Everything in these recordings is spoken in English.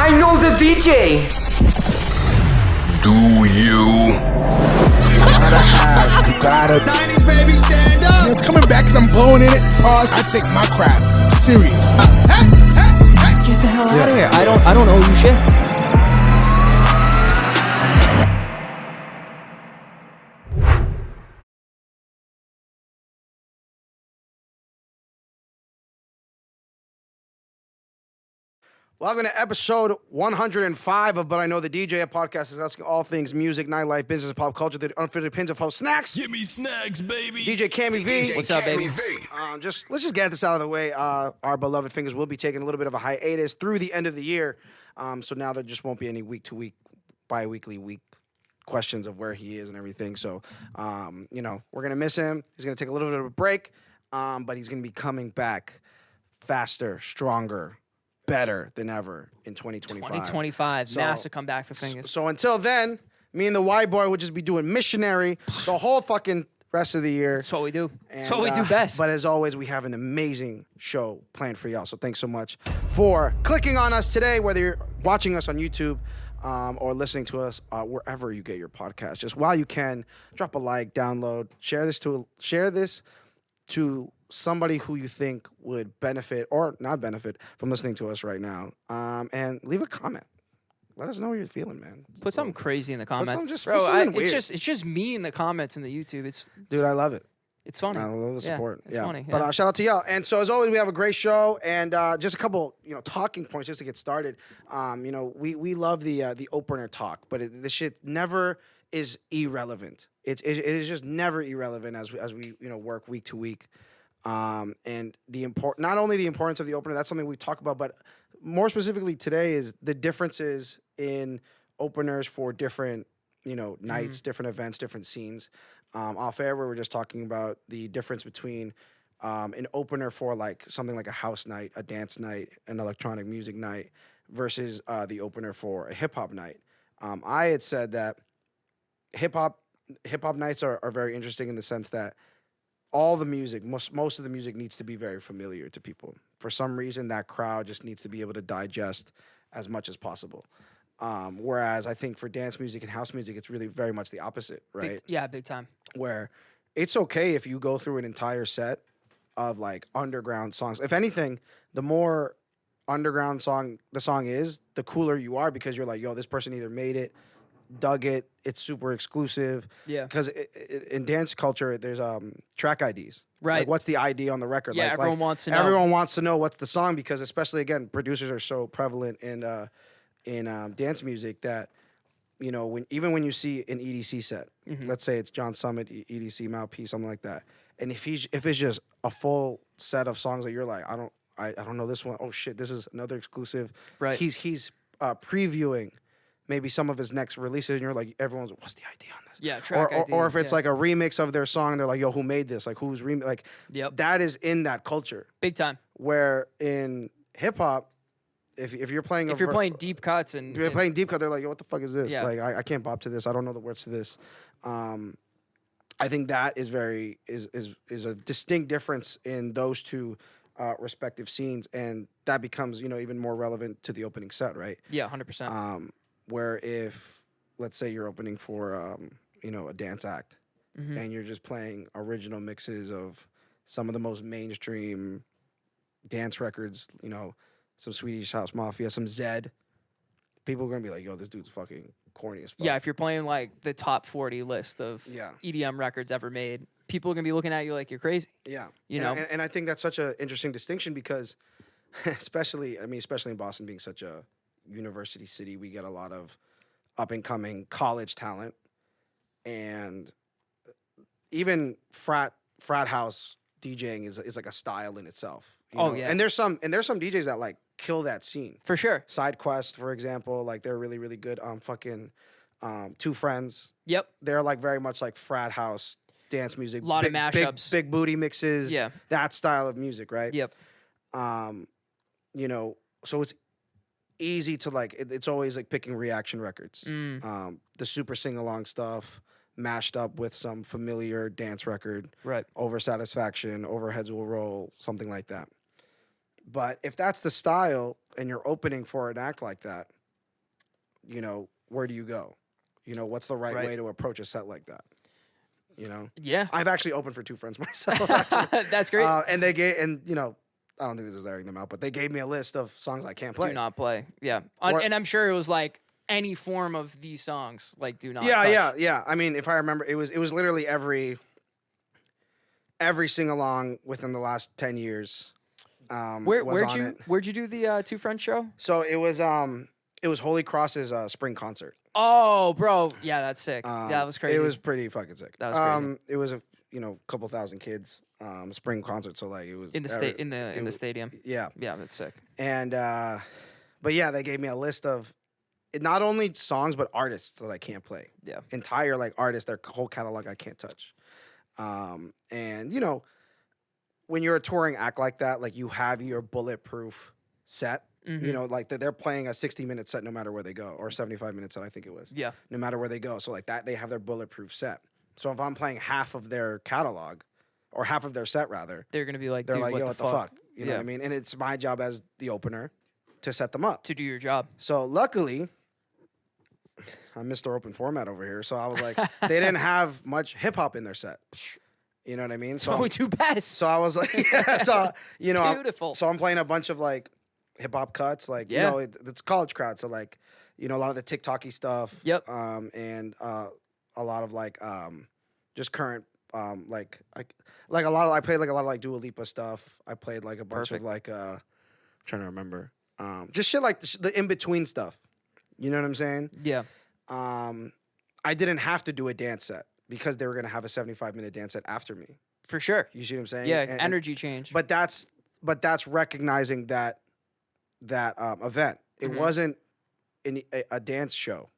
I know the DJ. Do you? You gotta 90s baby, stand up. You're coming back cause I'm blowing in it. Pause. I take my craft serious. Get the hell out of here. I don't owe you shit. Welcome to episode 105 of But I Know the DJ, a podcast discussing all things music, nightlife, business, and pop culture. The unfiltered opinions of host Snax. Give me snacks, baby. DJ Cammy V. What's up, baby? Let's just get this out of the way. Our beloved fingers will be taking a little bit of a hiatus through the end of the year. So now there just won't be any week-to-week, bi-weekly week questions of where he is and everything. So, we're going to miss him. He's going to take a little bit of a break, but he's going to be coming back faster, stronger, better than ever in 2025. 2025, So- massive comeback for fingers. So until then, me and the Y boy would just be doing missionary the whole fucking rest of the year. That's what we do. That's And, what we do best. But as always, we have an amazing show planned for y'all. So thanks so much for clicking on us today, whether you're watching us on YouTube or listening to us wherever you get your podcast. Just while you can, drop a like, download, share this to somebody who you think would benefit or not benefit from listening to us right now. And leave a comment. Let us know what you're feeling, man. Put something crazy in the comments. something just- Bro, put something weird. it's just me in the comments in the YouTube. Dude, I love it. It's funny. I love the support. It's funny. But shout out to y'all. And so as always, we have a great show and just a couple, talking points just to get started. We love the opener talk, but this shit never is irrelevant. It is just never irrelevant as we work week to week. And not only the importance of the opener, that's something we talk about, but more specifically today is the differences in openers for different, nights, different events, different scenes. Off air, we were just talking about the difference between an opener for like something like a house night, a dance night, an electronic music night versus the opener for a hip hop night. I had said that hip hop nights are very interesting in the sense that all the music, most of the music needs to be very familiar to people. For some reason, that crowd just needs to be able to digest as much as possible. Whereas I think for dance music and house music, it's really very much the opposite, right? Big time. Where it's okay if you go through an entire set of like underground songs. If anything, the more underground the song is, the cooler you are because you're like, yo, this person either made it, dug it, it's super exclusive. Yeah. Because in dance culture, there's track IDs. Right. Like, what's the ID on the record? Yeah, everyone wants to know. Everyone wants to know what's the song because, especially again, producers are so prevalent in dance music that when you see an EDC set, let's say it's John Summit, EDC Mouthpiece, something like that, and if it's just a full set of songs that you're like, I don't know this one. Oh shit, this is another exclusive. Right. He's previewing maybe some of his next releases, and you're like, everyone's, what's the ID on this? Yeah, track ID. Or if it's like a remix of their song, they're like, yo, who made this? Like, who's remix? Like, Yep. that is in that culture. Big time. Where in hip hop, if you're playing, If you're playing deep cuts and if you're playing deep cut, they're like, yo, what the fuck is this? Yeah. Like, I can't bop to this. I don't know the words to this. I think that is is a distinct difference in those two respective scenes, and that becomes even more relevant to the opening set, right? yeah, 100%. Where if, let's say you're opening for, a dance act and you're just playing original mixes of some of the most mainstream dance records, some Swedish House Mafia, some Zed, people are going to be like, yo, this dude's fucking corny as fuck. Yeah, if you're playing like the top 40 list of Yeah. EDM records ever made, people are going to be looking at you like you're crazy. Yeah. You and, know? And I think that's such an interesting distinction because especially in Boston being such a university city, we get a lot of up-and-coming college talent, and even frat house DJing is like a style in itself. Yeah. And there's some DJs that like kill that scene. For sure. Side Quest, for example, like they're really, really good. Two Friends. Yep. They're like very much like frat house dance music. A lot of mashups. Big booty mixes. Yeah. That style of music, right? Yep. So it's easy to like, it's always like picking reaction records. The super sing-along stuff mashed up with some familiar dance record. Right. Over Satisfaction, Overheads Will Roll, something like that. But if that's the style and you're opening for an act like that, you know, where do you go? You know, what's the right Right. way to approach a set like that? You know? Yeah. I've actually opened for 2 friends myself. Actually. That's great. And they gave, and you know, I don't think this is airing them out, but they gave me a list of songs I can't play. Do not play. Yeah. And I'm sure it was like any form of these songs, like do not touch. Yeah. I mean, if I remember, it was literally every sing along within the last 10 years. Where'd you do the Two Friends show? So it was Holy Cross's spring concert. Oh, bro. Yeah, that's sick. That was crazy. It was pretty fucking sick. That was crazy. It was a couple thousand kids spring concert, so like it was in the stadium. Yeah. Yeah, that's sick. And but yeah, they gave me a list of not only songs but artists that I can't play. Yeah. Entire like artists, their whole catalog I can't touch. And you know, when you're a touring act like that, like you have your bulletproof set. Mm-hmm. You know, like they're playing a 60-minute set no matter where they go, or 75-minute set, I think it was. Yeah. No matter where they go. So like that, they have their bulletproof set. So if I'm playing half of their catalog, or half of their set rather, They're gonna be like, they're dude, like, what yo, the what the fuck? fuck? You know what I mean? And it's my job as the opener to set them up. To do your job. So luckily, I'm Mr. Open Format over here. So I was like, they didn't have much hip hop in their set. You know what I mean? So we do best. So I was like, yeah, so you know, Beautiful. So I'm playing a bunch of like hip hop cuts, like you know, it's college crowd, so like you know, a lot of the TikToky stuff. Yep. And a lot of like just current like a lot of I played like a lot of like Dua Lipa stuff. I played like a bunch of like I'm trying to remember just shit like the in between stuff. You know what I'm saying? Yeah. I didn't have to do a dance set because they were gonna have a 75-minute dance set after me. For sure. You see what I'm saying? Yeah, And- energy change. But that's recognizing that event. It Mm-hmm. wasn't a dance show.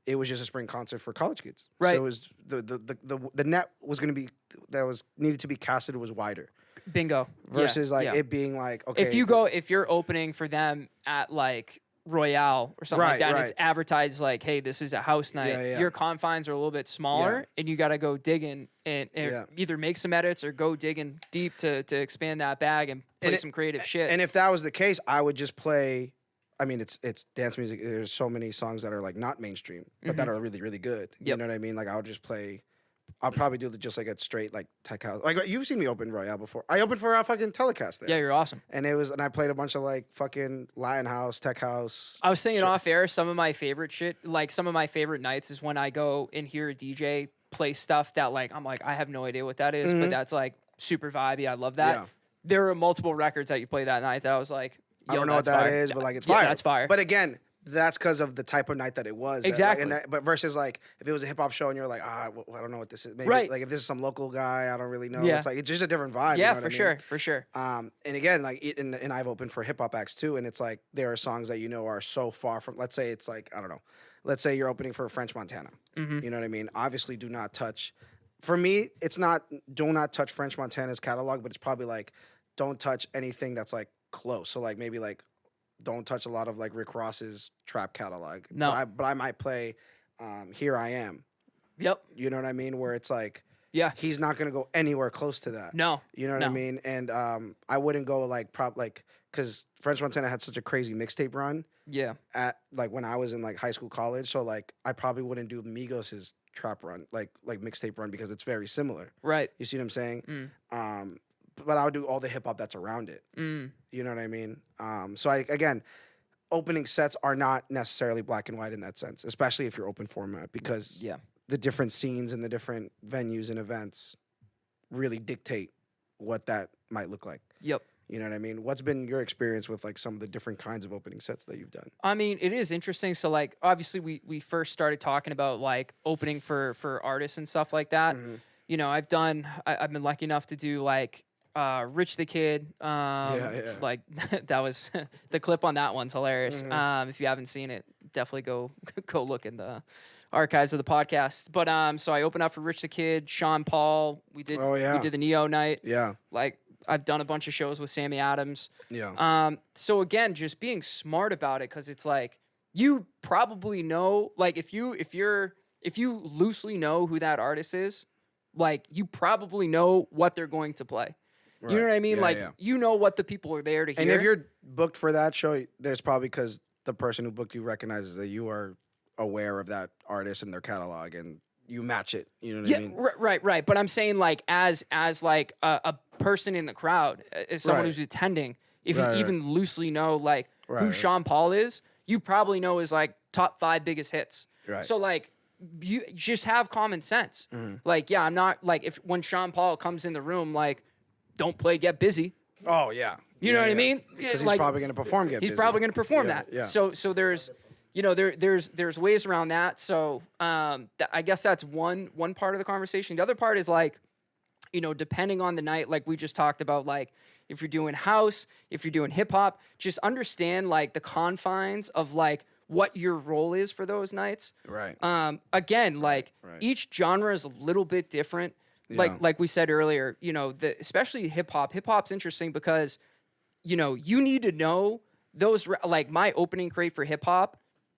It was just a spring concert for college kids. Right. So it was the net was going to be that was needed to be casted was wider Bingo. versus Yeah, yeah. it being like okay. If you're opening for them at like Royale or something like Right, that, and right. it's advertised like, hey, this is a house night. Yeah, yeah. Your confines are a little bit smaller, and you got to go digging and Yeah. either make some edits or go digging deep to expand that bag and play some creative shit. And if that was the case, I would just play. I mean, it's dance music. There's so many songs that are like not mainstream, but that are really, really good. You Yep. know what I mean? Like I would just play. I'll probably do just like a straight like tech house. Like you've seen me open Royale before. I opened for a fucking telecast there. Yeah, you're awesome. And I played a bunch of like fucking Latin house, tech house. I was saying off air, some of my favorite shit, like some of my favorite nights is when I go and hear a DJ play stuff that like, I'm like, I have no idea what that is, but that's like super vibey. I love that. Yeah. There were multiple records that you played that night that I was like, I don't know what that's that fire. is, but like it's Yeah, fire. that's fire. But again, that's because of the type of night that it was. Exactly. But versus like if it was a hip hop show and you're like, I don't know what this is. Maybe Right. like if this is some local guy, I don't really know. Yeah. It's like it's just a different vibe. Yeah, you know what for I mean? sure, for sure. And again, like, and I've opened for hip hop acts too, and it's like there are songs that you know are so far from. Let's say it's like I don't know. Let's say you're opening for French Montana. Mm-hmm. You know what I mean? Obviously, do not touch. For me, it's not do not touch French Montana's catalog, but it's probably like don't touch anything that's like close. So like maybe like don't touch a lot of like Rick Ross's trap catalog. No. but I might play Here I Am. Yep. You know what I mean? Where it's like. Yeah. He's not gonna go anywhere close to that. No. You know what I mean? And I wouldn't go like because French Montana had such a crazy mixtape run Yeah. at like when I was in like high school, college. So like I probably wouldn't do Migos' trap run, like mixtape run because it's very similar. Right. You see what I'm saying? Mm. But I would do all the hip hop that's around it. Mm. You know what I mean? So again, opening sets are not necessarily black and white in that sense, especially if you're open format because Yeah. the different scenes and the different venues and events really dictate what that might look like. Yep. You know what I mean? What's been your experience with like some of the different kinds of opening sets that you've done? I mean, it is interesting. So, like, obviously, we first started talking about like opening for artists and stuff like that. Mm-hmm. You know, I've been lucky enough to do like Rich the Kid. Yeah. Like that was the clip on that one's hilarious. Mm-hmm. If you haven't seen it, definitely go look in the archives of the podcast. But so I opened up for Rich the Kid, Sean Paul. We did the Neo night. Yeah. Like I've done a bunch of shows with Sammy Adams. Yeah. So again, just being smart about it, because it's like you probably know, like if you loosely know who that artist is, like you probably know what they're going to play. You know what I mean? Yeah, like yeah. you know what the people are there to hear. And if you're booked for that show, there's probably because the person who booked you recognizes that you are aware of that artist and their catalog, and you match it. You know what I mean? Right. But I'm saying like as like a person in the crowd, as someone Right. who's attending, if Right, you even loosely know like Right, who right. Sean Paul is, you probably know his like top 5 biggest hits. Right. So like you just have common sense. Mm-hmm. Like I'm not like if when Sean Paul comes in the room, like don't play Get Busy. Oh yeah. You know what I mean? Because he's Like, probably going to perform. He's probably going to perform Yeah, that. yeah. So there's, there's ways around that. So I guess that's one part of the conversation. The other part is like, depending on the night, like we just talked about, like if you're doing house, if you're doing hip hop, just understand like the confines of like what your role is for those nights. Right. Again, like right. each genre is a little bit different. Yeah. Like we said earlier, especially hip hop. Hip hop's interesting because you need to know those, like my opening crate for hip hop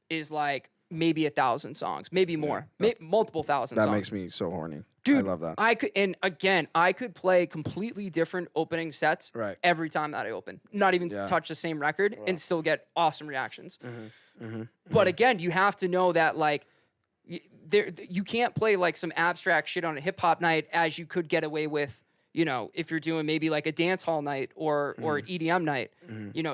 is like maybe 1,000 songs, maybe more, multiple thousand That songs. makes me so horny. Dude, I love that. I could play completely different opening sets Right. every time that I open. Not even touch the same record and still get awesome reactions. But again, you have to know that like you can't play like some abstract shit on a hip hop night as you could get away with, if you're doing maybe like a dance hall night or an EDM night.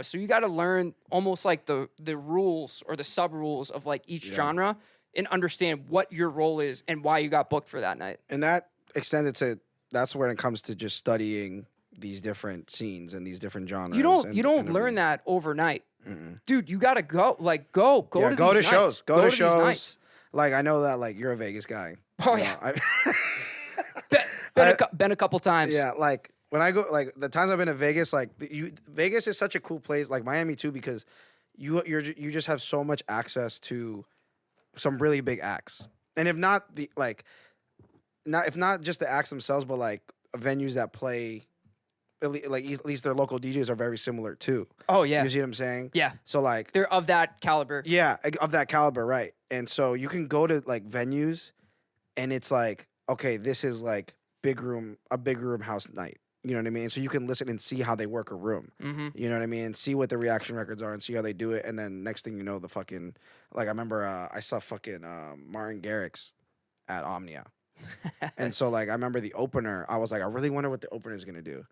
So you got to learn almost like the rules or the sub rules of like each genre and understand what your role is and why you got booked for that night. And that extended to, that's where it comes to just studying these different scenes and these different genres. You don't and learn everything. that overnight. Dude, you got to go to Go these to nights. shows. Go to these shows. nights. Like I know that like you're a Vegas guy. Oh, You yeah. know, Been a couple times. yeah, like when I go, like the times I've been to Vegas, like Vegas is such a cool place, like Miami too, because you just have so much access to some really big acts, and if not just the acts themselves, but like venues that play, at least their local DJs are very similar too. Oh yeah. You see what I'm saying? Yeah. So like They're of that caliber. yeah, of that caliber, right? And so you can go to like venues, and it's like, okay, this is like a big room house night. You know what I mean? So you can listen and see how they work a room. Mm-hmm. You know what I mean? See what the reaction records are and see how they do it. And then next thing you know, the fucking, like I remember I saw fucking Martin Garrix at Omnia. And so like I remember the opener, I was like, I really wonder what the opener is gonna do.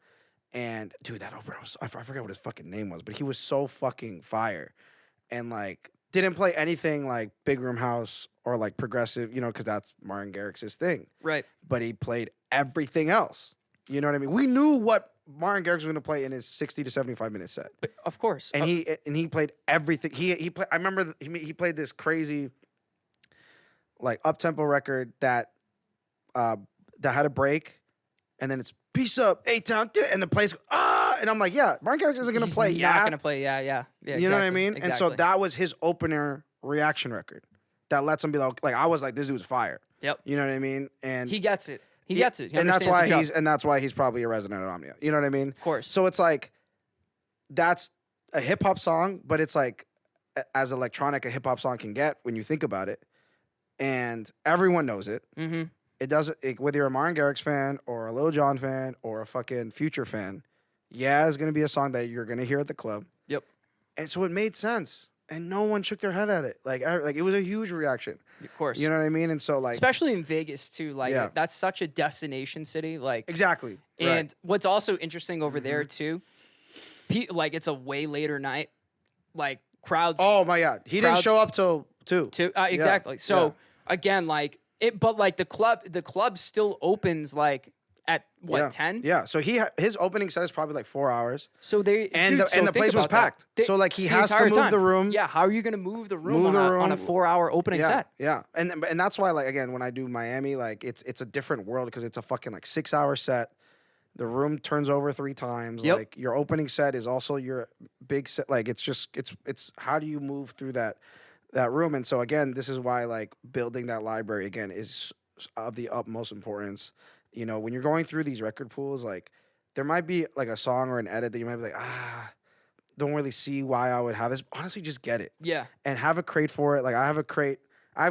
And dude, that opener was, I forgot what his fucking name was, but he was so fucking fire. And like didn't play anything like big room house or like progressive, because that's Martin Garrix's thing. Right. But he played everything else. You know what I mean? We knew what Martin Garrix was going to play in his 60 to 75-minute set. But of course. And he played everything. He played, I remember he played this crazy like up-tempo record that had a break, and then it's peace up, A-Town, and the place and I'm like, yeah, Martin Garrix isn't going to play. He's not gonna play. Yeah. You know what I exactly, mean? And so exactly. that was his opener reaction record that lets him be like I was like, this dude's fire. Yep. You know what I mean? And He gets it. He gets it. He and that's understands why the job. that's why he's probably a resident at Omnia. You know what I mean? Of course. So it's like that's a hip hop song, but it's like as electronic a hip hop song can get when you think about it, and everyone knows it. Mm-hmm. It doesn't whether you're a Martin Garrix fan or a Lil Jon fan or a fucking Future fan. Yeah, it's gonna be a song that you're gonna hear at the club. Yep. And so it made sense, and no one shook their head at it. Like it was a huge reaction. Of course. You know what I mean? And so like especially in Vegas too. Like Yeah. that's such a destination city. Like exactly. And right. what's also interesting over there too, like it's a way later night. Like crowds. Oh my God, he didn't crowds- show up till 2. Exactly. So again, like it, but like the club still opens like at what Yeah. 10? Yeah. So his opening set is probably like 4 hours. So they And dude, the- so and the think place was about that. packed. So, like, he the has to entire move time. the room. Yeah. How are you gonna move the room, Move on, the a room. 4-hour opening Yeah, set? yeah, and that's why like again when I do Miami, like it's a different world because it's a fucking like 6-hour set. The room turns over 3 times. Yep. Like your opening set is also your big set. Like it's how do you move through that room? And so again, this is why like building that library again is of the utmost importance. When you're going through these record pools, like there might be like a song or an edit that you might be like, don't really see why I would have this. Honestly, just get it. Yeah. And have a crate for it. Like I have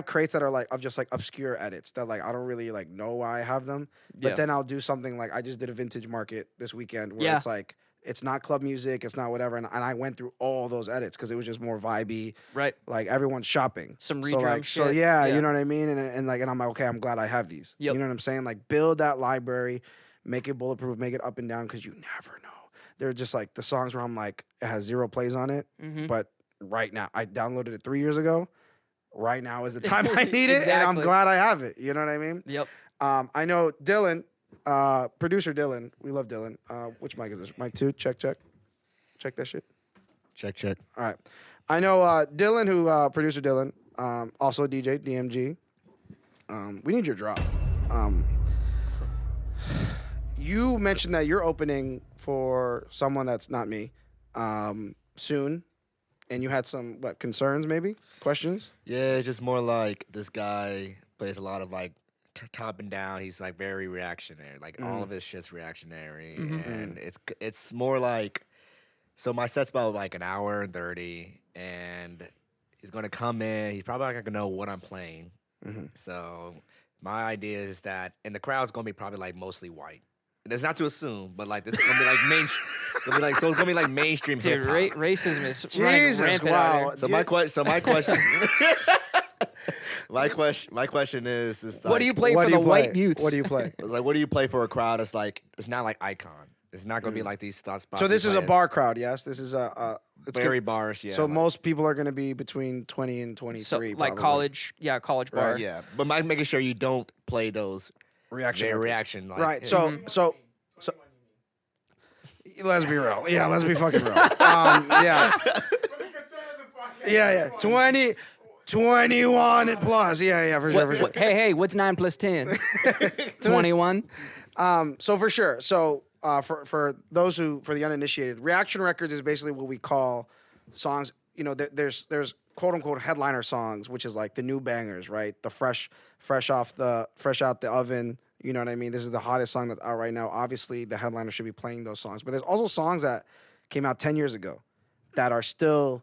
crates that are like of just like obscure edits that like I don't really like know why I have them. But Yeah. then I'll do something like I just did a vintage market this weekend where Yeah. it's like It's not club music. It's not whatever. And I went through all those edits because it was just more vibey. Right. Like everyone's shopping. Some so redrum like, So shit. yeah, Yeah. you know what I mean? And I'm like, okay, I'm glad I have these. Yep. You know what I'm saying? Like build that library, make it bulletproof, make it up and down because you never know. They're just like the songs where I'm like, it has 0 plays on it. Mhm. But right now, I downloaded it 3 years ago. Right now is the time I need it. And I'm Exactly. glad I have it. You know what I mean? Yep. I know Dylan, producer Dylan. We love Dylan. Which mic is this? Mic 2? Check. Check that shit. Check. All right. I know Dylan, who producer Dylan, also DJ, DMG. We need your drop. You mentioned that you're opening for someone that's not me soon, and you had some concerns, maybe questions. Yeah, it's just more like this guy plays a lot of like top and down. He's like very reactionary. Like all of his shit's reactionary, and it's more like. So my set's about like an hour and 30, and he's gonna come in. He's probably not gonna know what I'm playing. So my idea is that, and the crowd's gonna be probably like mostly white. And it's not to assume, but like this is gonna be like so it's gonna be like mainstream Dude, hip hop. racism is running Jesus, rampant out wow. here. So my question, my question is What like, do you play What for do the you play? white youths? What do you play? It's like, what do you play for a crowd? It's like, it's not like Icon. It's not gonna be like these spots. So this you is a play bar crowd, yes? This is a it's very good. bars, yeah. So like- most people are going to be between 20 and 23. So, like probably. college bar. Right, yeah, but making sure you don't play those reaction. very records. reaction. Like, Right. So let's be real. Yeah, let's be fucking real. Yeah. 21 and plus. Yeah, for sure. Hey, what's 9 plus 10? 21. So for sure. So for those for the uninitiated, reaction records is basically what we call songs. You know, there's quote unquote headliner songs, which is like the new bangers, right? The fresh out the oven. You know what I mean? This is the hottest song that's out right now. Obviously, the headliner should be playing those songs. But there's also songs that came out 10 years ago that are still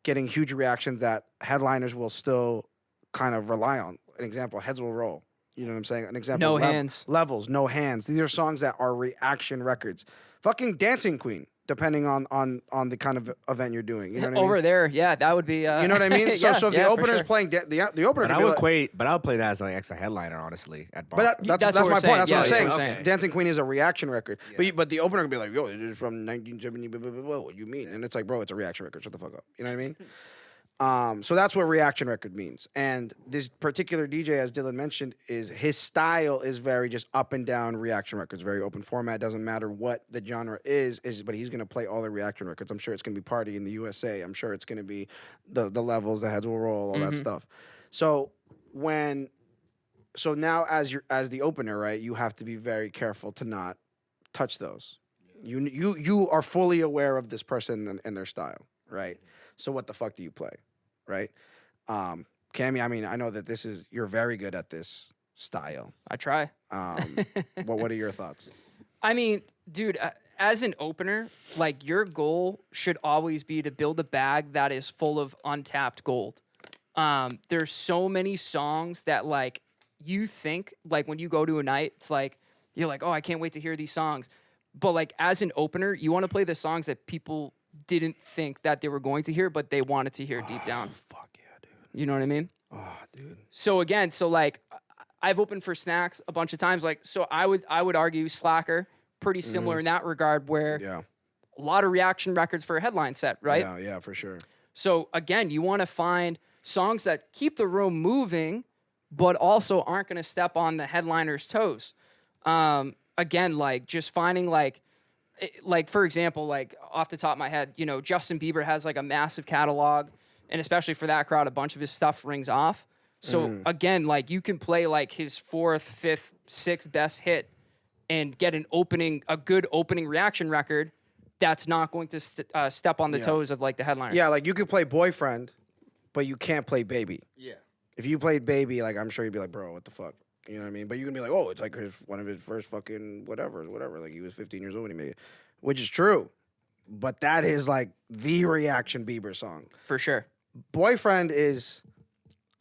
getting huge reactions that headliners will still kind of rely on. An example, Heads Will Roll. You know what I'm saying? An example, No Hands. Levels, No Hands. These are songs that are reaction records. Fucking Dancing Queen, depending on the kind of event you're doing. You know what I mean? Over there, yeah, that would be. You know what I mean? So if the for opener's sure. playing the opener, But could I be would like, play that as like extra headliner, honestly, at bar. but that's That's what my we're point. That's saying. what I'm Yeah, saying. that's what I'm saying. Dancing Queen is a reaction record, but the opener could be like, "Yo, it is from 1970." Blah, blah, blah, blah. What you mean? And it's like, bro, it's a reaction record. Shut the fuck up. You know what I mean? So that's what reaction record means. And this particular DJ, as Dylan mentioned, his style is very just up and down reaction records, very open format. Doesn't matter what the genre is, but he's gonna play all the reaction records. I'm sure it's gonna be Party in the USA. I'm sure it's gonna be the levels, the Heads Will Roll, all that stuff. So now as the opener, right, you have to be very careful to not touch those. You are fully aware of this person and their style, right? So what the fuck do you play, right? Cammie, I mean, I know that you're very good at this style. I try. What are your thoughts? I mean, dude, as an opener, like your goal should always be to build a bag that is full of untapped gold. There's so many songs that like you think like when you go to a night, it's like you're like, oh, I can't wait to hear these songs. But like as an opener, you want to play the songs that people didn't think that they were going to hear, but they wanted to hear deep down. Fuck yeah, dude. You know what I mean? Oh, dude. So again, like I've opened for Snax a bunch of times. Like, so I would argue Slacker pretty similar in that regard, where Yeah. a lot of reaction records for a headline set, right? Yeah, for sure. So again, you want to find songs that keep the room moving, but also aren't going to step on the headliner's toes. Again, like just finding like for example, like off the top of my head, you know, Justin Bieber has like a massive catalog, and especially for that crowd, a bunch of his stuff rings off. So again, like you can play like his 4th, 5th, 6th best hit and get a good opening reaction record that's not going to step on the toes of like the headliner. Yeah, like you could play Boyfriend, but you can't play Baby. yeah. If you played Baby, like I'm sure you'd be like, bro, what the fuck? You know what I mean? But you can be like, oh, it's like one of his first fucking whatever. Like he was 15 years old when he made it, which is true. But that is like the reaction Bieber song. For sure. Boyfriend is,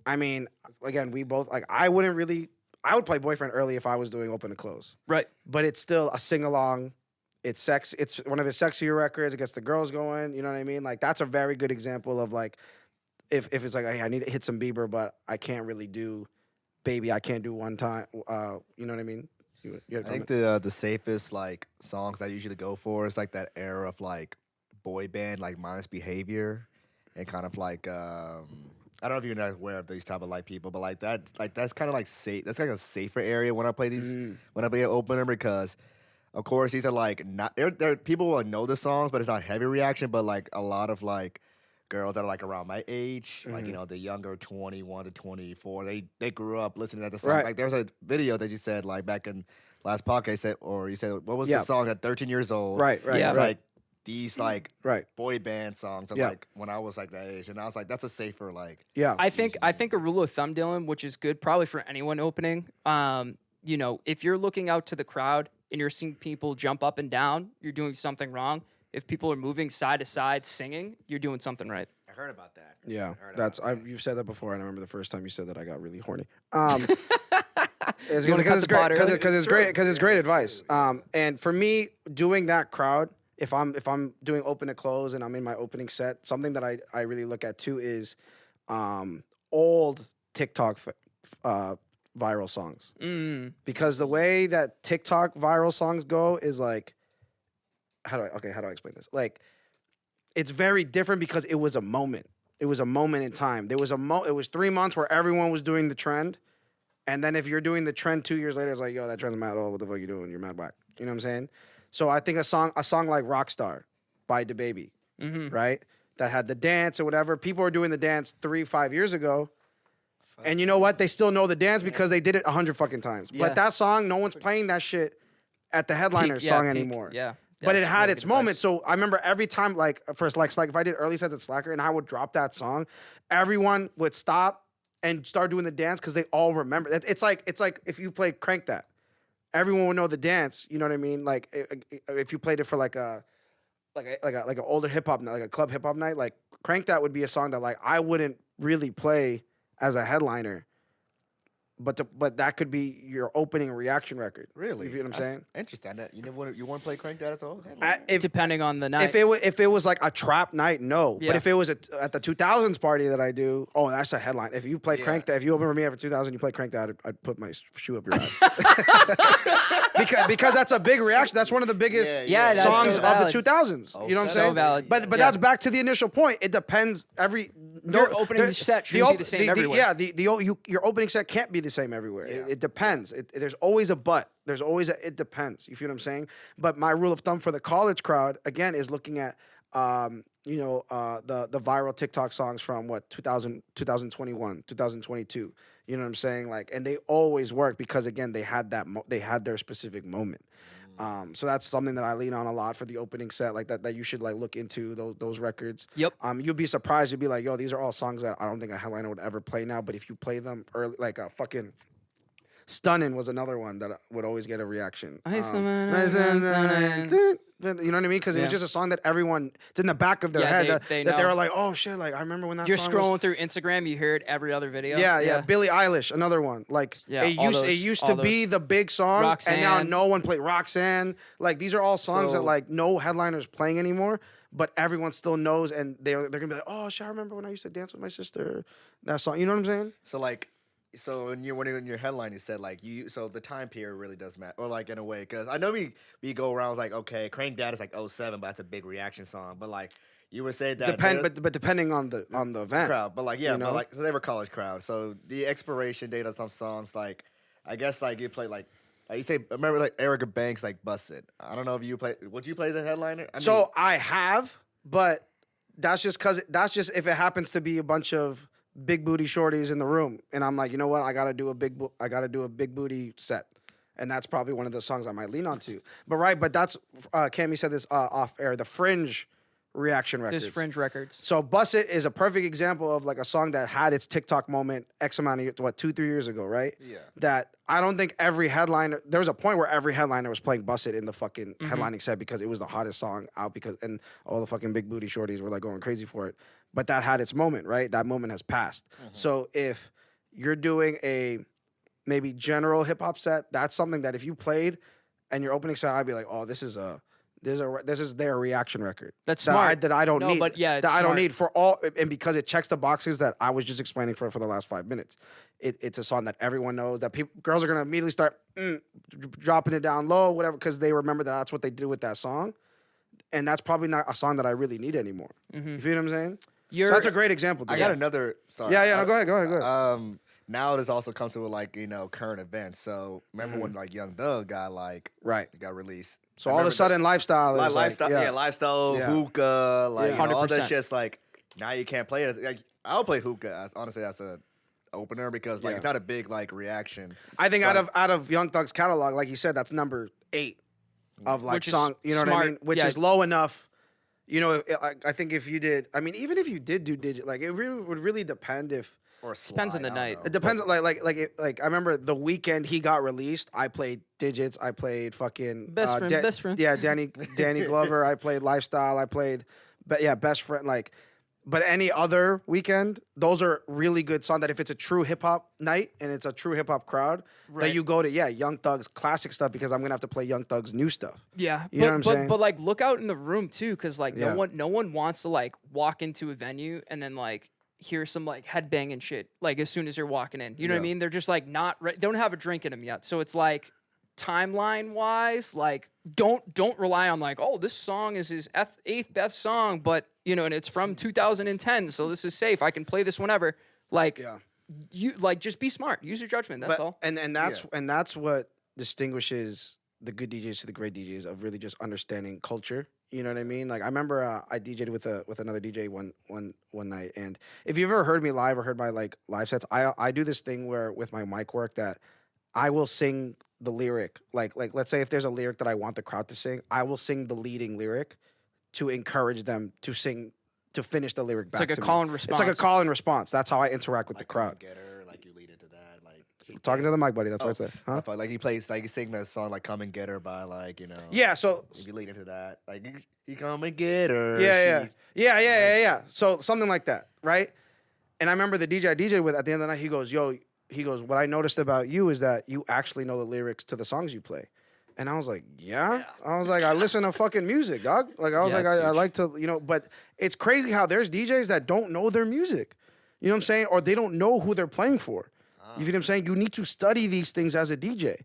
I mean, again, we both like. I would play Boyfriend early if I was doing open and close. Right. But it's still a sing along. It's sex. It's one of his sexier records. It gets the girls going. You know what I mean? Like that's a very good example of like if it's like, hey, I need to hit some Bieber, but I can't really do Baby. I can't do one time. You know what I mean? You I think the safest like songs I usually go for is like that era of like boy band, like Minus Behavior, and kind of like I don't know if you're not aware of these type of like people, but that's kind of like safe. That's like a safer area when I play these when I play an opener because, of course, these are like not they're people will know the songs, but it's not heavy reaction. But like a lot of like girls that are like around my age, like the younger 21 to 24, they grew up listening to the song. Right. Like there's a video that you said like back in last podcast you said what was the song at 13 years old? Right. Yeah. It's like these like Right. boy band songs of like when I was like that age, and I was like, that's a safer like. Yeah. I think a rule of thumb, Dylan, which is good probably for anyone opening. If you're looking out to the crowd and you're seeing people jump up and down, you're doing something wrong. If people are moving side to side singing, you're doing something right. I heard about that. Yeah, I heard that's about that. you've said that before, and I remember the first time you said that I got really horny. wanna cut Because the pot early? it's great advice. And for me, doing that crowd, if I'm doing open to close and I'm in my opening set, something that I really look at too is old TikTok viral songs. Because the way that TikTok viral songs go is like, how do I explain this? Like, it's very different because it was a moment. It was a moment in time. It was 3 months where everyone was doing the trend. And then if you're doing the trend 2 years later, it's like, yo, that trend's mad. Oh, what the fuck you doing? You're mad whack. You know what I'm saying? So I think a song like Rockstar by DaBaby, right? That had the dance or whatever. People were doing the dance 3-5 years ago. And you know what? They still know the dance because they did it 100 fucking times. Yeah. But that song, no one's playing that shit at the headliner song anymore. Yeah. But it That's had really its good moment. advice. So I remember every time, like first, like if I did early sets at Slacker and I would drop that song, everyone would stop and start doing the dance because they all remember. It's like if you played Crank That, everyone would know the dance. You know what I mean? Like if you played it for like an older hip hop night, like a club hip hop night, like Crank That would be a song that like I wouldn't really play as a headliner. But that could be your opening reaction record. Really? You feel what I'm That's saying? Interesting. That you want to play Crank That at all? Depending on the night. If it was like a trap night, no. Yeah. But if it was at the 2000s party that I do, oh, that's a headline. If you play Crank That, if you open for me after 2000, you play Crank That, I'd put my shoe up your ass. because that's a big reaction. That's one of the biggest Yeah, that's songs so of the valid. 2000s. You know what I'm so saying? valid. But Yeah. that's back to the initial point. It depends Your opening set shouldn't be the same everywhere. Your opening set can't be the same everywhere. It depends. There's always a but. There's always it depends. You feel what I'm saying? But my rule of thumb for the college crowd again is looking at the viral TikTok songs from 2021, 2022. You know what I'm saying? Like, and they always work because again they had their specific moment. So that's something that I lean on a lot for the opening set, like that you should like look into those records. Yep. You'll be surprised. You'll be like, yo, these are all songs that I don't think a headliner would ever play now. But if you play them early, like a fucking Stunnin' was another one that would always get a reaction. You know what I mean? Because it was just a song that it's in the back of their head that they know. were like, oh shit, like I remember when that You're song scrolling was... through Instagram, you hear it every other video. Yeah. Billie Eilish, another one. Like it used to be the big song, Roxanne. and now no one play Roxanne. Like these are all songs that like no headliners playing anymore, but everyone still knows, and they're gonna be like, oh shit, I remember when I used to dance with my sister. That song, you know what I'm saying? So like, when you're in your headline, you said like so the time period really does matter, or like in a way, because I know we go around like, okay, Crank That is like 07, but that's a big reaction song, but like you would say that But depending on the event, crowd, but like you know? but like so they were college crowd, so the expiration date of some songs, like I guess like you play like you say, I remember like Erica Banks like Busted. I don't know if you play. Would you play the headliner? I have, but that's just if it happens to be a bunch of big booty shorties in the room, and I'm like, you know what, I gotta do a big booty set, and that's probably one of those songs I might lean onto. But that's Cammie said this off air. The Fringe reaction records. There's Fringe records. So Bust It is a perfect example of like a song that had its TikTok moment X amount of years, 2-3 years ago, right? Yeah. That I don't think every headliner, there was a point where every headliner was playing Bust It in the fucking headlining set because it was the hottest song out, and all the fucking big booty shorties were like going crazy for it. But that had its moment, right? That moment has passed. So if you're doing a maybe general hip hop set, that's something that if you played and your opening set, I'd be like, oh, this is a This is their reaction record. That's that smart. that I don't No, need. but yeah, it's that I don't smart. need for all, and because it checks the boxes that I was just explaining for the last 5 minutes. It's a song that everyone knows, that girls are gonna immediately start dropping it down low, whatever, because they remember that's what they do with that song, and that's probably not a song that I really need anymore. You feel what I'm saying? So that's a great example. I got another. Sorry. Yeah. No, go ahead. Now this also comes with like current events. So remember when like Young Thug got got released. So all of a sudden, lifestyle is lifestyle, Yeah. hookah, like all that 100%. shit's like now you can't play it. Like I'll play hookah honestly as a opener because like it's not a big like reaction. I think So, out of Young Thug's catalog, like you said, that's number 8 of like Which is song. You know what I smart. mean? Which Yeah. is low enough. You know, I think if you did, I mean, even if you did do digit, like it really would really depend if. or Depends on slide, the I don't night. know. It depends. Like I remember the weekend he got released. I played digits. I played fucking Best friend. Yeah, Danny Glover. I played lifestyle. I played, best friend. But any other weekend, those are really good songs. That if it's a true hip hop night and it's a true hip hop crowd, Right. that you go to Young Thug's classic stuff because I'm gonna have to play Young Thug's new stuff. Yeah, You know what I'm saying? But like, look out in the room too, because like Yeah. no one wants to like walk into a venue and then like hear some like headbanging shit like as soon as you're walking in. You know what I mean? They're just like not don't have a drink in them yet. So it's like timeline wise, like don't rely on like, oh, this song is his eighth best song, but and it's from 2010, so this is safe. I can play this whenever. Like you like just be smart. Use your judgment. That's all. And that's what distinguishes the good DJs to the great DJs of really just understanding culture. You know what I mean? Like I remember I DJ'd with another DJ one night, and if you've ever heard me live or heard my like live sets, I do this thing where with my mic work that I will sing the lyric. Like let's say if there's a lyric that I want the crowd to sing, I will sing the leading lyric to encourage them to sing, to finish the lyric back. like a to me. call and response. It's like a call and response. That's how I interact with the crowd. Get her, like you lead into that, like Talking to the mic, buddy. That's what I said. Huh? I thought, like he plays, like he sing that song, like "Come and Get Her" by like Yeah. So If you lead into that, like you come and get her. Yeah. she's- So something like that, right? And I remember the DJ I DJ'd with at the end of the night, he goes, what I noticed about you is that you actually know the lyrics to the songs you play. And I was like, yeah? I was like, I listen to fucking music, dog. Like, I was like, I like to, but it's crazy how there's DJs that don't know their music. You know what I'm saying? Or they don't know who they're playing for. You feel what I'm saying? You need to study these things as a DJ.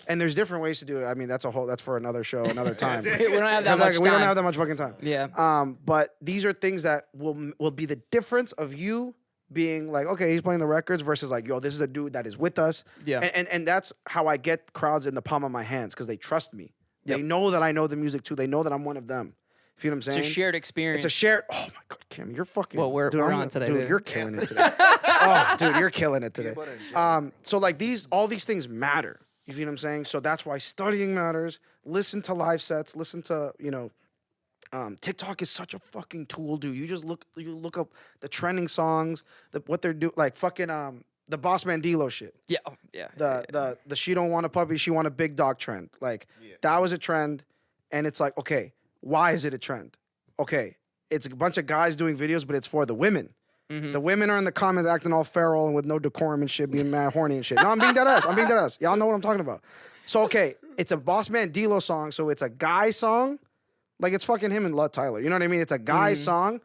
And there's different ways to do it. I mean, that's for another show, another time. we don't have that Because, much time. we don't have that much fucking time. Yeah. But these are things that will be the difference of you being like, okay, he's playing the records versus like, yo, this is a dude that is with us. Yeah. And that's how I get crowds in the palm of my hands because they trust me. They know that I know the music too. They know that I'm one of them. You know what I'm saying? It's a shared experience. It's a shared. Oh my God, Cam, you're fucking. Well, we're dude, on I'm- today, Dude, baby. you're killing it today. Oh, dude, you're killing it today. So like all these things matter. You feel what I'm saying? So that's why studying matters. Listen to live sets. Listen to TikTok is such a fucking tool, dude. You look up the trending songs, what they're doing, like fucking the Boss Man D-Lo shit. Yeah. Oh, yeah. The she don't want a puppy, she want a big dog trend. Like that was a trend, and it's like, okay, why is it a trend? Okay, it's a bunch of guys doing videos, but it's for the women. The women are in the comments acting all feral and with no decorum and shit, being mad horny and shit. No, I'm being dead ass. Y'all know what I'm talking about. So okay, it's a Boss Man D-Lo song, so it's a guy song. Like it's fucking him and Lud Tyler. You know what I mean? It's a guy's song,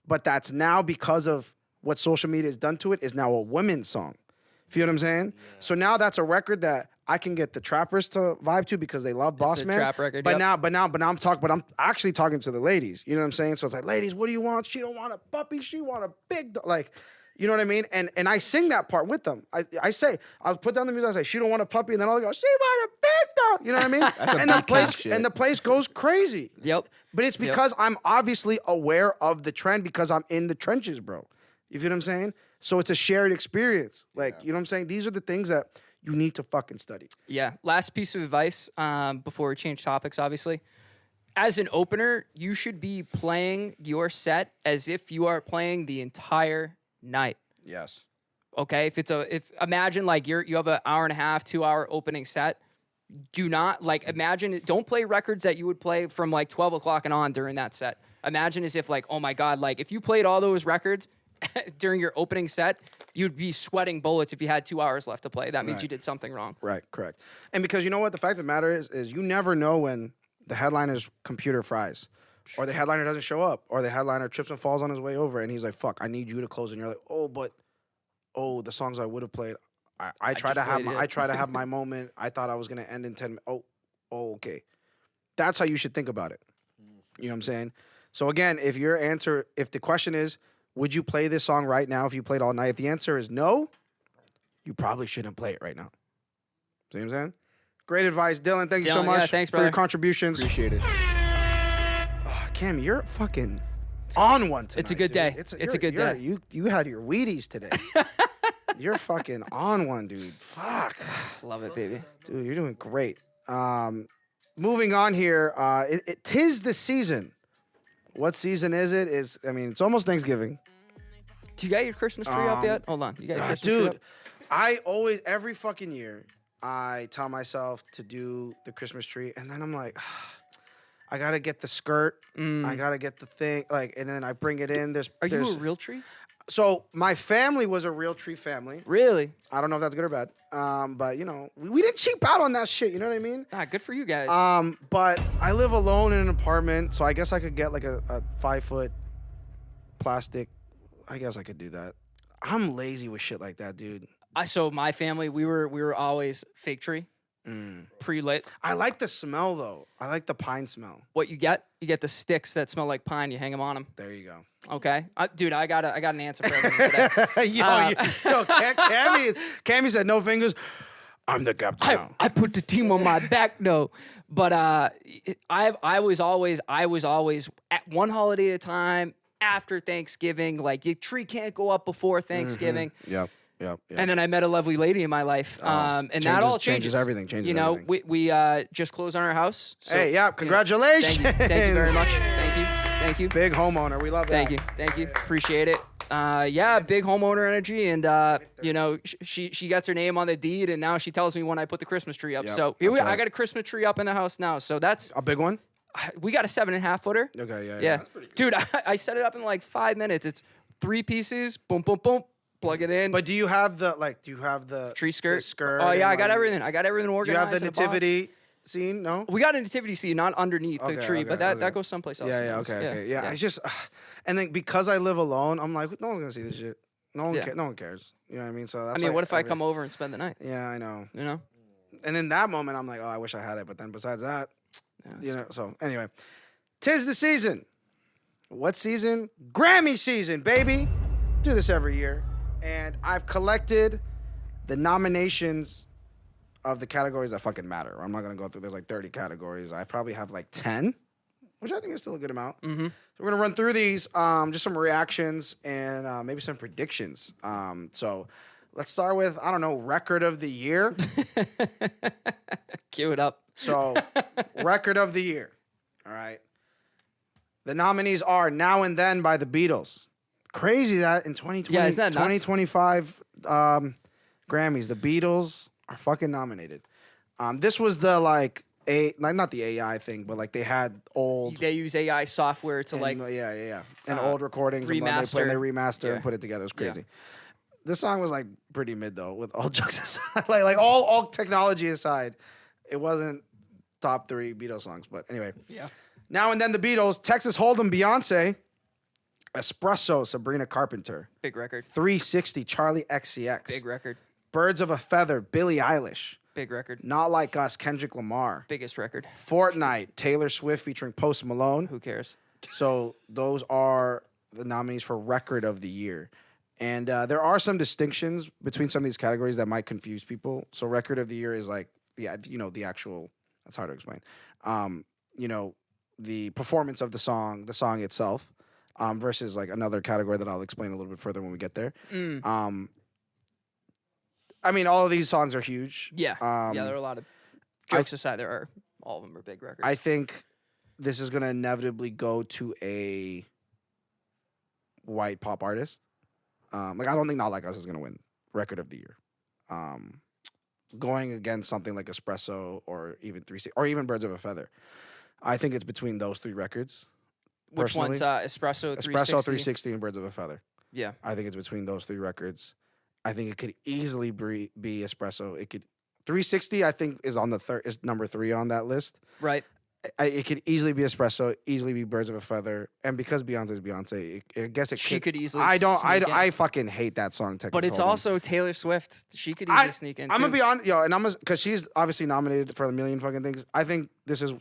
but that's now because of what social media has done to it is now a women's song. Feel what I'm saying? Yeah. So now that's a record that I can get the trappers to vibe to because they love Boss Man. Trap record. But yep. now I'm actually talking to the ladies. You know what I'm saying? So it's like, ladies, what do you want? She don't want a puppy. She want a big dog. Like, you know what I mean? And I sing that part with them. I say, I'll put down the music. I say, she don't want a puppy, and then I'll go, she want a big dog. You know what I mean? That's and a the big place shit. and the place goes crazy. Yep. But it's because I'm obviously aware of the trend because I'm in the trenches, bro. You feel what I'm saying? So it's a shared experience. Like, you know what I'm saying? These are the things that you need to fucking study. Yeah. Last piece of advice before we change topics, obviously. As an opener, you should be playing your set as if you are playing the entire night. Yes. Okay? If imagine like you have an hour and a half, 2 hour opening set. Do not don't play records that you would play from like 12 o'clock and on during that set. Imagine as if like, oh my God, like if you played all those records during your opening set, you'd be sweating bullets if you had 2 hours left to play. That means you did something wrong. Right, correct. And because you know what? The fact of the matter is you never know when the headliner's computer fries, or the headliner doesn't show up, or the headliner trips and falls on his way over, and he's like, "Fuck, I need you to close." And you're like, "Oh, but the songs I would have played, I try to have I try to have my moment. I thought I was gonna end in 10. Okay." That's how you should think about it. You know what I'm saying? So again, if the question is, would you play this song right now if you played all night? If the answer is no, you probably shouldn't play it right now. See what I'm saying? Great advice, Dylan. Thank you so much thanks, for your brother. contributions. Appreciate it. Cam, you're fucking on one tonight. It's a good dude. day. It's a good day. You had your Wheaties today. You're fucking on one, dude. Fuck. Love it, baby. Dude, you're doing great. Moving on here. Tis the season. What season is it? It's almost Thanksgiving. Do you got your Christmas tree up yet? Hold on. You got your Christmas tree Dude, I always, every fucking year, I tell myself to do the Christmas tree, and then I'm like, I gotta get the skirt. I gotta get the thing, and then I bring it in. Are you a real tree? So my family was a real tree family. Really? I don't know if that's good or bad. But we didn't cheap out on that shit. You know what I mean? Good for you guys. But I live alone in an apartment, so I guess I could get like a 5-foot plastic. I guess I could do that. I'm lazy with shit like that, dude. So my family, we were always fake tree, pre-lit. I like the smell though. I like the pine smell. What you get? You get the sticks that smell like pine. You hang them on them. There you go. Okay, dude, I got an answer for everything today. Cammie said no fingers. I'm the captain now. I put the team on my back though, but I was always at one holiday at a time after Thanksgiving. Like your tree can't go up before Thanksgiving. Yep. And then I met a lovely lady in my life, and that all changes everything. Everything. We just closed on our house. So, hey, yeah, congratulations! Thank you very much. Thank you. Big homeowner, we love that. Thank you. Appreciate it. Big homeowner energy, and she gets her name on the deed, and now she tells me when I put the Christmas tree up. Yep, So I got a Christmas tree up in the house now. So that's a big one. We got a 7.5 footer. Okay, yeah. That's pretty cool. Dude, I set it up in like 5 minutes. It's 3 pieces. Boom, boom, boom. Plug it in. But do you have the tree skirt? The skirt. Oh yeah, I got everything. I got everything organized. Do you have the in a box. nativity scene? No. We got a nativity scene, not underneath the tree, but that okay. goes someplace else. Okay. Yeah, it's just, and then because I live alone, I'm like, no one's gonna see this shit. No one cares. You know what I mean? So that's what if I come over and spend the night? Yeah, I know. You know. And in that moment, I'm like, oh, I wish I had it. But then besides that, So anyway, 'tis the season. What season? Grammy season, baby. Do this every year. And I've collected the nominations of the categories that fucking matter. I'm not going to go through. There's like 30 categories. I probably have like 10, which I think is still a good amount. Mm-hmm. So we're going to run through these, just some reactions and maybe some predictions. So let's start with, I don't know, record of the year. Cue it up. So record of the year. All right. The nominees are Now and Then by the Beatles. Crazy that in 2020, isn't that nuts? 2025 Grammys, the Beatles are fucking nominated. This was the not the AI thing, but like they had old. They use AI software to and old recordings remaster. and they remaster and put it together. It was crazy. This song was like pretty mid though, with all jokes aside, like all technology aside, it wasn't top 3 Beatles songs. But anyway, Now and Then the Beatles, Texas Hold'em, Beyonce. Espresso, Sabrina Carpenter. Big record. 360, Charlie XCX. Big record. Birds of a Feather, Billie Eilish. Big record. Not Like Us, Kendrick Lamar. Biggest record. Fortnite, Taylor Swift featuring Post Malone. Who cares? So those are the nominees for Record of the Year. And there are some distinctions between some of these categories that might confuse people. So Record of the Year is like, the actual, that's hard to explain. The performance of the song itself. Versus like another category that I'll explain a little bit further when we get there. All of these songs are huge. Yeah. There are a lot of jokes aside. All of them are big records. I think this is gonna inevitably go to a white pop artist. I don't think Not Like Us is gonna win Record of the Year. Going against something like Espresso or even 360 or even Birds of a Feather. I think it's between those 3 records. Which one's Espresso 360? Espresso 360 and Birds of a Feather. Yeah. I think it's between those 3 records. I think it could easily be Espresso. 360 I think is on is number 3 on that list. Right. it could easily be Espresso, easily be Birds of a Feather, and because Beyonce's Beyonce, I guess it She could easily. I don't. sneak in. I fucking hate that song. Texas But it's Hold'em. also Taylor Swift. She could easily sneak in. I'm gonna too. be on, yo, and because she's obviously nominated for a million fucking things. I think this is.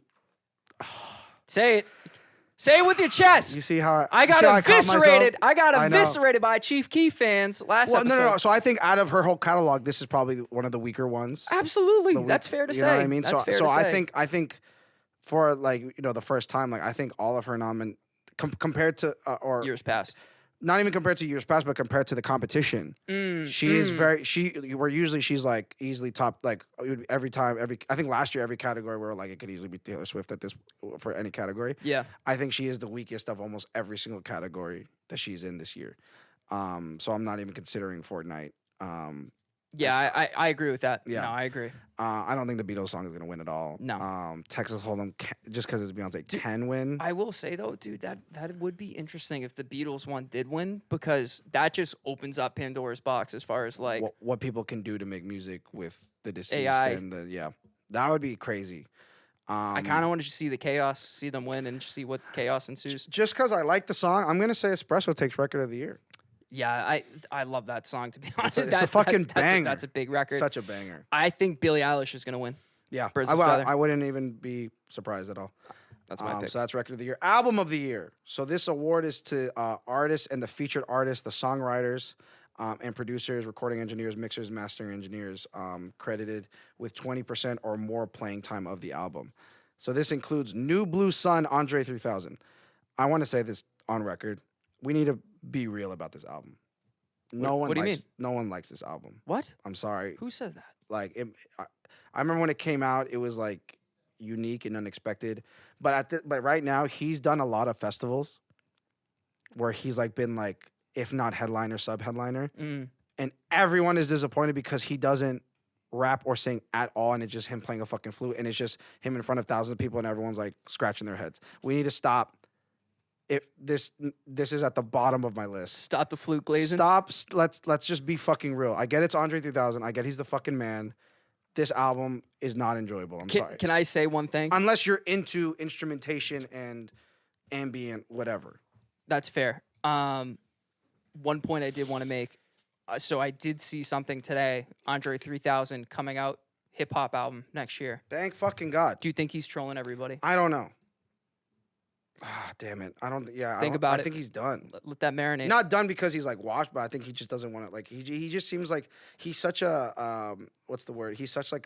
Say it. Say it with your chest. You see how I you got see how I caught eviscerated. myself? I got I know. eviscerated by Chief Keef fans last Well, episode. no. So I think out of her whole catalog, this is probably one of the weaker ones. Absolutely, The weak- that's fair to you say. know what I mean? That's So, fair so to I say. think for the first time, I think all of her compared to or years past. not even compared to years past, but compared to the competition, she is very where usually she's like easily top every time I think last year every category where it could easily be Taylor Swift at this for any category. Yeah. I think she is the weakest of almost every single category that she's in this year. So I'm not even considering Fortnite. Yeah, I agree with that. Yeah. No, I agree. I don't think the Beatles song is gonna win at all. No. Texas Hold'em just because it's Beyonce can win. I will say though, dude, that would be interesting if the Beatles one did win because that just opens up Pandora's box as far as like what people can do to make music with the deceased AI. and that would be crazy. I kind of want to see the chaos, see them win, and see what chaos ensues. Just because I like the song, I'm gonna say Espresso takes record of the year. Yeah, I love that song to be honest. It's a fucking banger. That's a big record. Such a banger. I think Billie Eilish is gonna win. Yeah, Birds of a Feather. I wouldn't even be surprised at all. That's my pick. So that's record of the year. Album of the year. So this award is to artists and the featured artists, the songwriters and producers, recording engineers, mixers, mastering engineers, credited with 20% or more playing time of the album. So this includes New Blue Sun, Andre 3000. I want to say this on record. We need to be real about this album. What do you mean? No one likes this album. What? I'm sorry. Who says that? I remember when it came out, it was unique and unexpected. But right now, he's done a lot of festivals where he's been if not headliner, sub headliner, and everyone is disappointed because he doesn't rap or sing at all, and it's just him playing a fucking flute, and it's just him in front of thousands of people, and everyone's scratching their heads. We need to stop. If this is at the bottom of my list. Stop the flute glazing. Stop. Let's just be fucking real. I get it's Andre 3000. I get he's the fucking man. This album is not enjoyable. I'm sorry. Can I say one thing? Unless you're into instrumentation and ambient whatever. That's fair. One point I did want to make. So I did see something today. Andre 3000 coming out, hip hop album next year. Thank fucking God. Do you think he's trolling everybody? I don't know. Ah, damn it. I don't. Yeah. I think he's done. Let that marinate. Not done because he's washed, but I think he just doesn't want to. He just seems like he's such a what's the word? He's such he's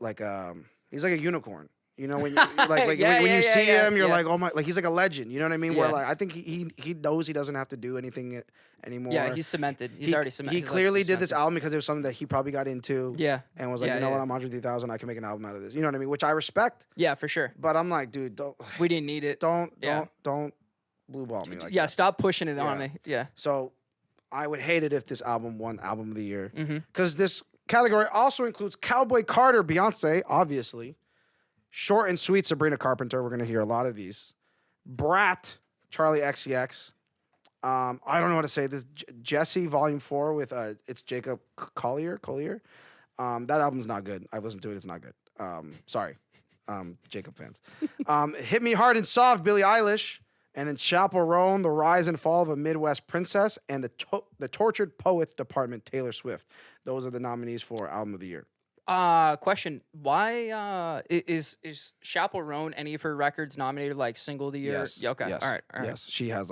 like a unicorn. You know when you when you see him, you're oh my, he's like a legend. You know what I mean? Yeah. Where I think he knows he doesn't have to do anything anymore. Yeah, he's cemented. He's already cemented. He clearly did this album because it was something that he probably got into. Yeah. And was you know what, I'm Andre 3000. I can make an album out of this. You know what I mean? Which I respect. Yeah, for sure. But I'm dude, don't. We didn't need it. Don't blue ball me like that. Stop pushing it on me. Yeah. So I would hate it if this album won Album of the Year. Mm-hmm. Because this category also includes Cowboy Carter, Beyonce, obviously. Short and Sweet, Sabrina Carpenter. We're going to hear a lot of these. Brat, Charlie XCX. I don't know how to say this. Jesse, Volume 4 with it's Jacob Collier. That album's not good. I've listened to it. It's not good. Sorry, Jacob fans. Hit Me Hard and Soft, Billie Eilish. And then Chaperone, The Rise and Fall of a Midwest Princess. And the Tortured Poets Department, Taylor Swift. Those are the nominees for Album of the Year. Question. Why is Chaperone any of her records nominated single of the year? Yes. Yeah, okay. Yes. All right. Yes. She has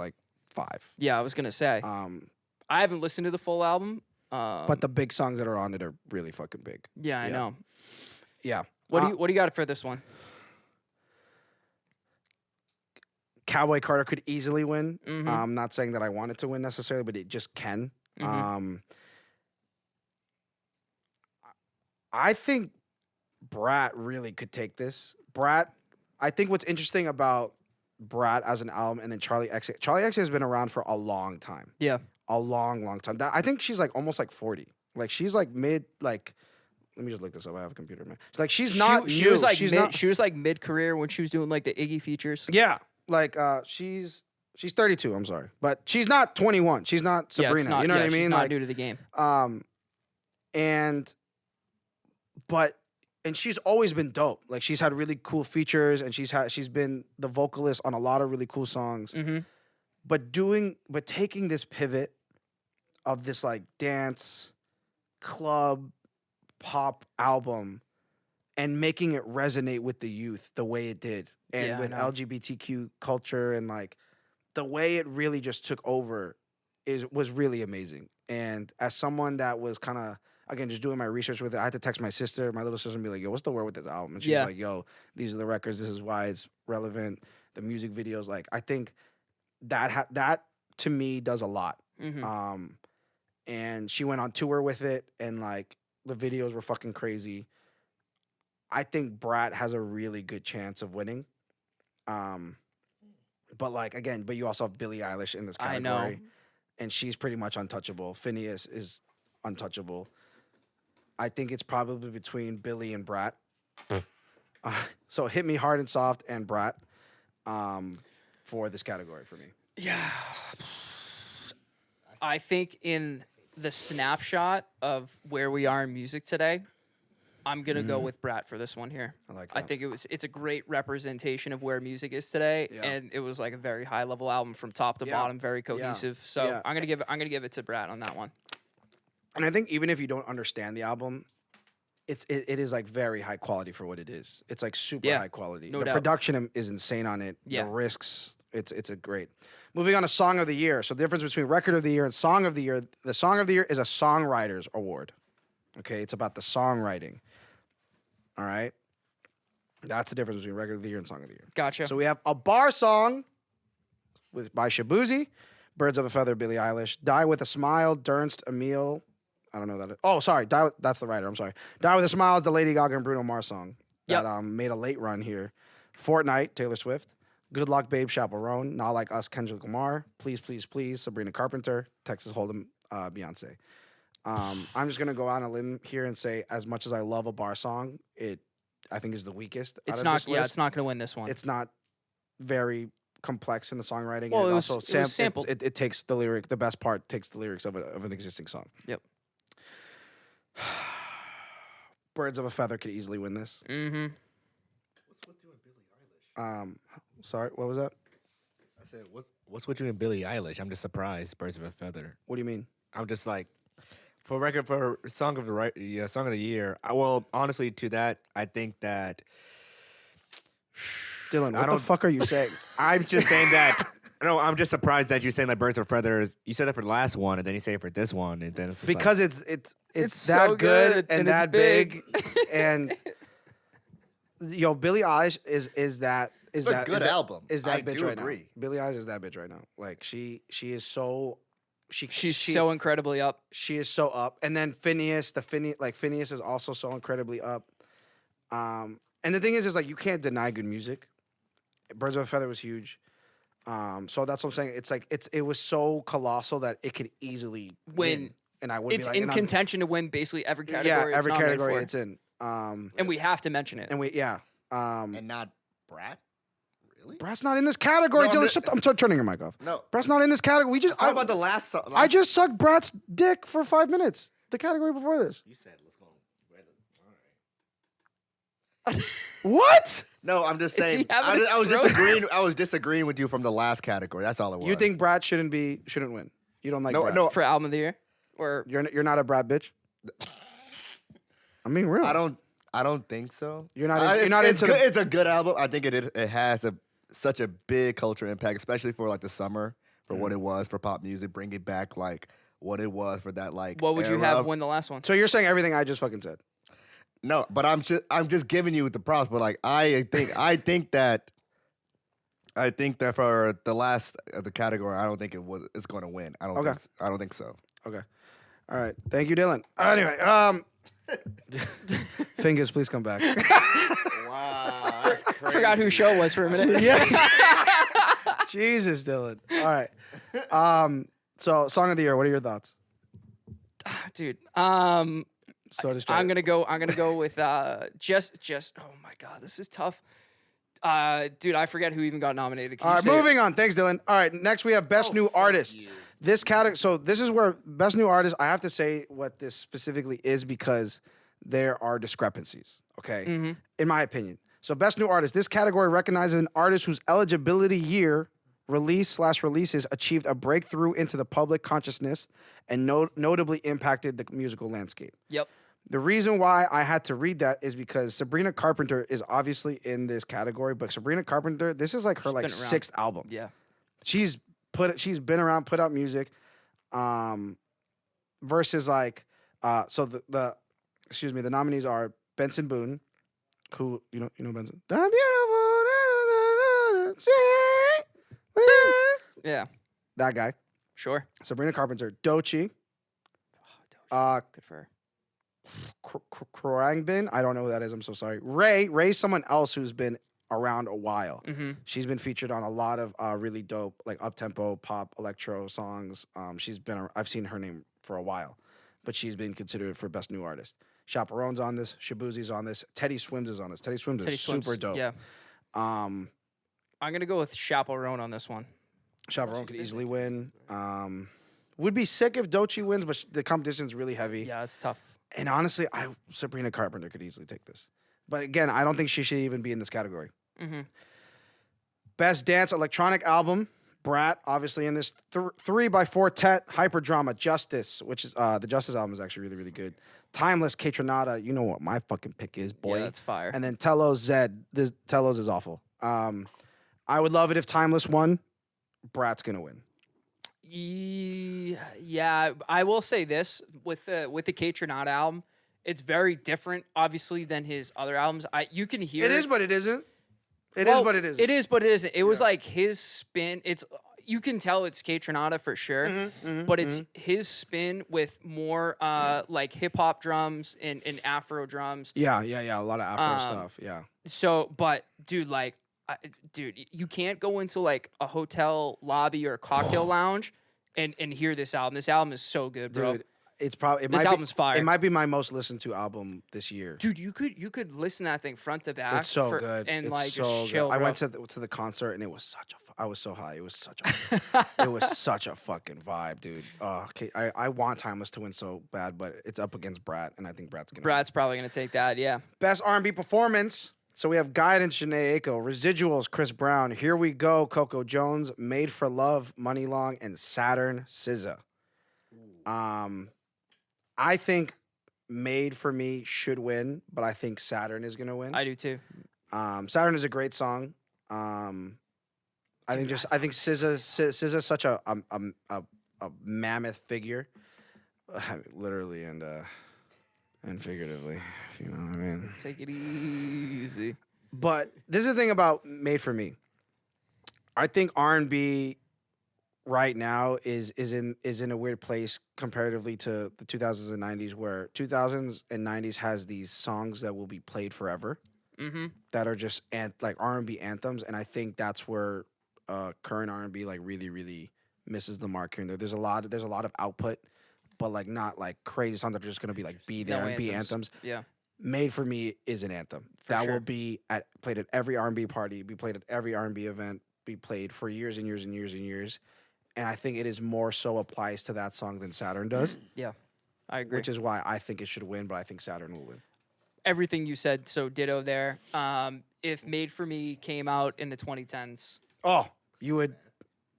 5. Yeah, I was gonna say. I haven't listened to the full album. But the big songs that are on it are really fucking big. Yeah, I know. Yeah. What do you got for this one? Cowboy Carter could easily win. Mm-hmm. I'm not saying that I want it to win necessarily, but it just can. Mm-hmm. I think Brat really could take this. Brat, I think what's interesting about Brat as an album and then Charlie XCX. Charlie XCX has been around for a long time. Yeah. A long, long time. I think she's almost 40. She's mid, let me just look this up. I have a computer, man. She's not she new. was she's she was mid-career when she was doing the Iggy features. Yeah. She's 32, I'm sorry. But she's not 21. She's not Sabrina. You know what I mean? She's not new to the game. But and she's always been dope. Like she's had really cool features, and she's been the vocalist on a lot of really cool songs. Mm-hmm. But taking this pivot of this like dance, club, pop album, and making it resonate with the youth the way it did, and Yeah, I with know. LGBTQ culture, and like the way it really just took over was really amazing. And as someone that was kind of, again, just doing my research with it, I had to text my sister, my little sister, and be like, yo, what's the word with this album? And she's Yeah. like, yo, these are the records. This is why it's relevant. The music videos, like, I think that to me does a lot. Mm-hmm. And she went on tour with it, and like the videos were fucking crazy. I think Brat has a really good chance of winning. But like, again, but you also have Billie Eilish in this I category. know. And she's pretty much untouchable. Phineas is untouchable. I think it's probably between Billy and Brat. So Hit Me Hard and Soft and Brat for this category for me. Yeah. I think in the snapshot of where we are in music today, I'm gonna go with Brat for this one here. I like I that. think it's a great representation of where music is today, Yeah. and it was like a very high level album from top to Yeah. bottom, very cohesive. So Yeah. I'm gonna give it to Brat on that one. And I think even if you don't understand the album, it is like very high quality for what it is. It's like super Yeah, high quality. no The doubt. production is insane on it. Yeah. The risks, it's a great. Moving on to Song of the Year. So the difference between Record of the Year and Song of the Year. The Song of the Year is a songwriters award. Okay, it's about the songwriting. All right, that's the difference between Record of the Year and Song of the Year. Gotcha. So we have a bar song by Shabuzi, Birds of a Feather, Billie Eilish, Die with a Smile, Ernst Emil. I don't know that. Oh, sorry. That's the writer. I'm sorry. Die with a Smile is the Lady Gaga and Bruno Mars song that Yep. made a late run here. Fortnite, Taylor Swift. Good Luck, Babe, Chaperone. Not Like Us, Kendrick Lamar. Please, Please, Please, Sabrina Carpenter. Texas Hold'em, Beyonce. I'm just gonna go out on a limb here and say, as much as I love a bar song, I think is the weakest. it's out of not. this Yeah, list. it's not gonna win this one. It's not very complex in the songwriting. Well, and it was- also it was sampled. It takes the lyric. The best part takes the lyrics of an existing song. Yep. Birds of a Feather could easily win this. Mm-hmm. Sorry, what was that? I said, what's with you and Billie Eilish? I'm just surprised. Birds of a Feather. What do you mean? I'm just like, for song of the year. Well, honestly, to that, I think that Dylan, I what the don't- fuck are you saying? I'm just saying that. No, I'm just surprised that you're saying that Birds of a Feather. You said that for the last one, and then you say it for this one, and then it's just Because like, it's so that good good, and and it's that big, and Billie Eilish is that It's a good album. Is that I bitch do right agree. now? Billie Eilish is that bitch right now. Like she is so She's so incredibly up. she is so up. And then Phineas is also so incredibly up. And the thing is like you can't deny good music. Birds of a Feather was huge. So that's what I'm saying. It's like it was so colossal that it could easily win. And I would It's be like, in and I'm- contention to win basically every category. Yeah, it's every nominated category for. it's in. And we have to mention it. And and not Brat. Really? Brat's not in this category. No, I'm Dylan, just- shut the, I'm turning your mic off. No. Brat's not in this category. We just How about the last song? I just sucked Brat's dick for 5 minutes. The category before this. You said let's go. All right. What? No, I'm just Is he saying. having a I was stroke? disagreeing. I was disagreeing with you from the last category. That's all it was. You think Brat shouldn't win? You don't like No, Brat? no. For album of the year, or You're not a Brat bitch. I'm being real. I don't think so. You're not It's- you're not it's into good. the- It's a good album. I think it has such a big cultural impact, especially for like the summer, for what it was for pop music. Bring it back like what it was for that like. what would you era. have win the last one? So you're saying everything I just fucking said. No, but I'm just giving you the props. But like I think that for the last of the category, I don't think it's going to win. I don't Okay. I don't think so. Okay. All right. Thank you, Dylan. Anyway, Fingers, please come back. Wow, that's crazy. Forgot who show was for a minute. Yeah. Jesus, Dylan. All right. So song of the year. What are your thoughts? Dude. So distracted. I'm gonna go with just. Oh my god, this is tough. Dude, I forget who even got nominated. Can All you right, say it? moving on. Thanks, Dylan. All right, next we have Best New Artist. This category. So this is where Best New Artist. I have to say what this specifically is because there are discrepancies. Okay, in my opinion. So best new artist. This category recognizes an artist whose eligibility year, releases achieved a breakthrough into the public consciousness and notably impacted the musical landscape. Yep. The reason why I had to read that is because Sabrina Carpenter is obviously in this category, but Sabrina Carpenter, this is like her like been around. 6th album. Yeah. She's been around, put out music, versus like so the nominees are Benson Boone, who you know Benson. The beautiful Yeah. that guy. Sure. Sabrina Carpenter, Doechii, Good for her. Khruangbin. I don't know who that is. I'm so sorry. Ray's someone else who's been around a while. She's been featured on a lot of really dope, like up-tempo pop electro songs. I've seen her name for a while, but she's been considered for best new artist. Chaperone's on this. Shabuzi's on this. Teddy Swims is on this. Teddy Swims is super dope. Yeah. I'm gonna go with Chaperone on this one. Chaperone could easily win. Would be sick if Doechii wins, but the competition's really heavy. Yeah, it's tough. And honestly, Sabrina Carpenter could easily take this. But again, I don't think she should even be in this category. Best Dance Electronic Album. Brat, obviously in this. 3x4 Hyperdrama, Justice, which is the Justice album is actually really, really good. Timeless, K-Tronada. You know what my fucking pick is, boy. Yeah, that's fire. And then Telos, Zed. Telos is awful. I would love it if Timeless won. Brat's gonna win. Yeah, I will say this with the K-Tronada album, it's very different, obviously, than his other albums. You can hear It is, but it isn't. It well, is, but it isn't. It is, but it isn't. It was like his spin. You can tell it's K-Tronada for sure, but it's his spin with more like hip hop drums and Afro drums. Yeah. A lot of Afro stuff. Yeah. So, but dude, like, you can't go into like a hotel lobby or a cocktail lounge and hear this album. This album is so good, bro. Dude, it's probably This album's fire. It might be my most listened to album this year. Dude, you could listen to that thing front to back. It's so good. And it's like so just chill. good. I bro. went to the concert and it was I was so high. It was such a fucking vibe, dude. Okay, I want Timeless to win so bad, but it's up against Brat, and I think Brat's gonna. Brad's probably gonna take that. Yeah. Best R&B performance. So we have Guidance, Janae Aiko, Residuals, Chris Brown, Here We Go, Coco Jones, Made for Love, Money Long, and Saturn, SZA. I think Made for Me should win, but I think Saturn is gonna win. I do too. Saturn is a great song. I think SZA's such a mammoth figure, literally and figuratively, if you know what I mean. Take it easy. But this is the thing about Made for Me. I think R&B right now is in a weird place comparatively to the 2000s and 90s, where 2000s and 90s has these songs that will be played forever, that are just like R&B anthems, and I think that's where current R&B like really, really misses the mark here and there. There's a lot of output, but like not like crazy songs that are just gonna be like be there and be anthems. Yeah. Made for Me is an anthem that will be played at every R&B party, be played at every R&B event, be played for years and years and years and years. And I think it is more so applies to that song than Saturn does. Yeah, I agree. Which is why I think it should win, but I think Saturn will win. Everything you said, so ditto there. If Made for Me came out in the 2010s, oh, you would,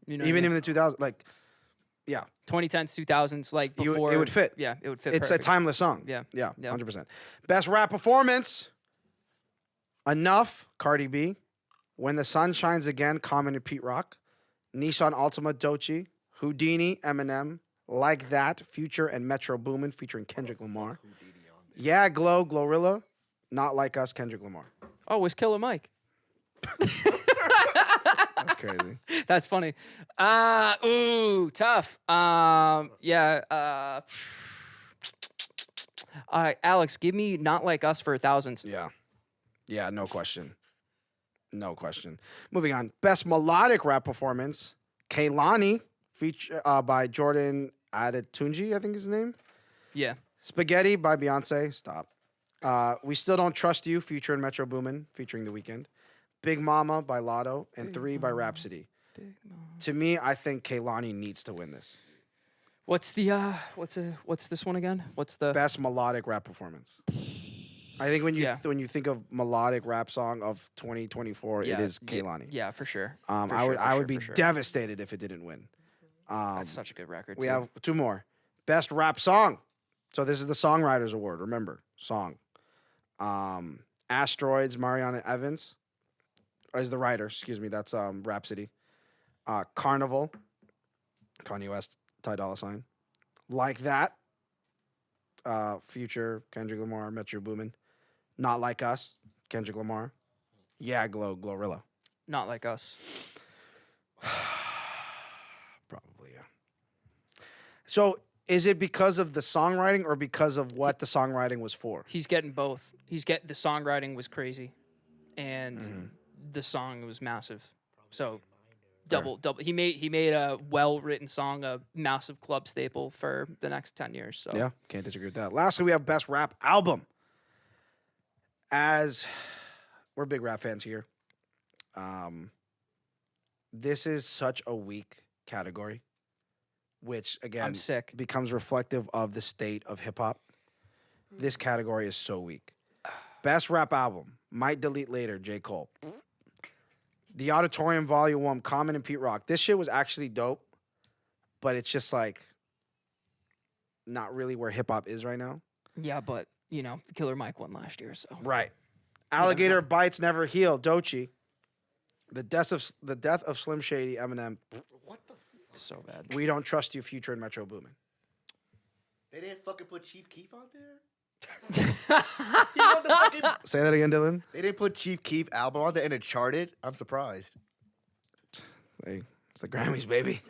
you know, even in the 2000s, like, yeah, 2010s, 2000s, like before, it would fit. Yeah, it would fit. It's perfect. a timeless song. Yeah, 100%. Best rap performance. Enough, Cardi B. When the Sun Shines Again, Common and Pete Rock. Nissan Altima, Doechii. Houdini, Eminem. Like That, Future and Metro Boomin featuring Kendrick Lamar. Yeah, Glow, Glorilla. Not Like Us, Kendrick Lamar. Oh, was Killer Mike? That's crazy. That's funny. Ooh, tough. Alex, give me Not Like Us for 1,000. Yeah, no question. No question. Moving on. Best melodic rap performance. Kehlani, by Jordan Adetunji, I think is his name. Yeah. Spaghetti by Beyonce. Stop. We Still Don't Trust You, Future and Metro Boomin, featuring The Weeknd. Big Mama by Lotto, and 3 by Rhapsody. To me, I think Kehlani needs to win this. What's the what's this one again? What's the best melodic rap performance? I think when you Yeah. when you think of melodic rap song of 2024, it is yeah, Kehlani. Yeah, for sure. I would be devastated if it didn't win. That's such a good record. We too. have 2 more. Best rap song. So this is the Songwriters Award. Remember, song. Asteroids, Mariana Evans is the writer. Excuse me. That's Rhapsody. Carnival, Kanye West, Ty Dolla $ign. Like That, Future, Kendrick Lamar, Metro Boomin. Not Like Us, Kendrick Lamar. Yeah, Glorilla. Not Like Us. Probably, yeah. So is it because of the songwriting or because of what the songwriting was for? He's getting both. The songwriting was crazy, and the song was massive. So double. He made a well written song a massive club staple for the next 10 years. So Yeah, can't disagree with that. Lastly, we have Best Rap Album. As we're big rap fans here, this is such a weak category, which again I'm sick. becomes reflective of the state of hip hop. This category is so weak. Best Rap Album, Might Delete Later, J. Cole. The Auditorium Volume 1, Common and Pete Rock. This shit was actually dope, but it's just like not really where hip hop is right now. Yeah, but Killer Mike won last year, so Right. Alligator Bites Never Heal, Doechii. The death of Slim Shady, Eminem. so bad. We Don't Trust You, Future, and Metro Boomin. They didn't fucking put Chief Keef on there? He won the fucking... Say that again, Dylan. They didn't put Chief Keef album on there and it charted? I'm surprised. Hey, it's the Grammys, baby.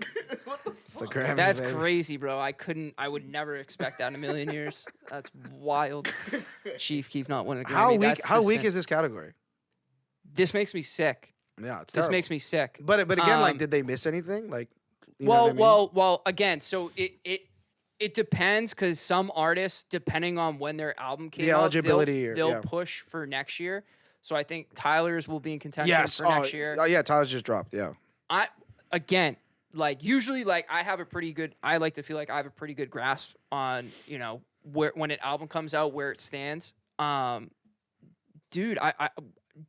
What the It's the Grammys, That's baby. crazy, bro. I would never expect that in a million years. That's wild. Chief Keef not winning a Grammy. How weak is this category? This makes me sick. Yeah, it's This terrible. makes me sick. But again, like, did they miss anything? Like, you know Well, what I mean? well, again, so it depends because some artists, depending on when their album came out, eligibility they'll yeah. push for next year. So I think Tyler's will be in contention Yes. for next year. Oh yeah, Tyler's just dropped. Yeah. Usually I have a pretty good. I like to feel like I have a pretty good grasp on where when an album comes out where it stands. Dude,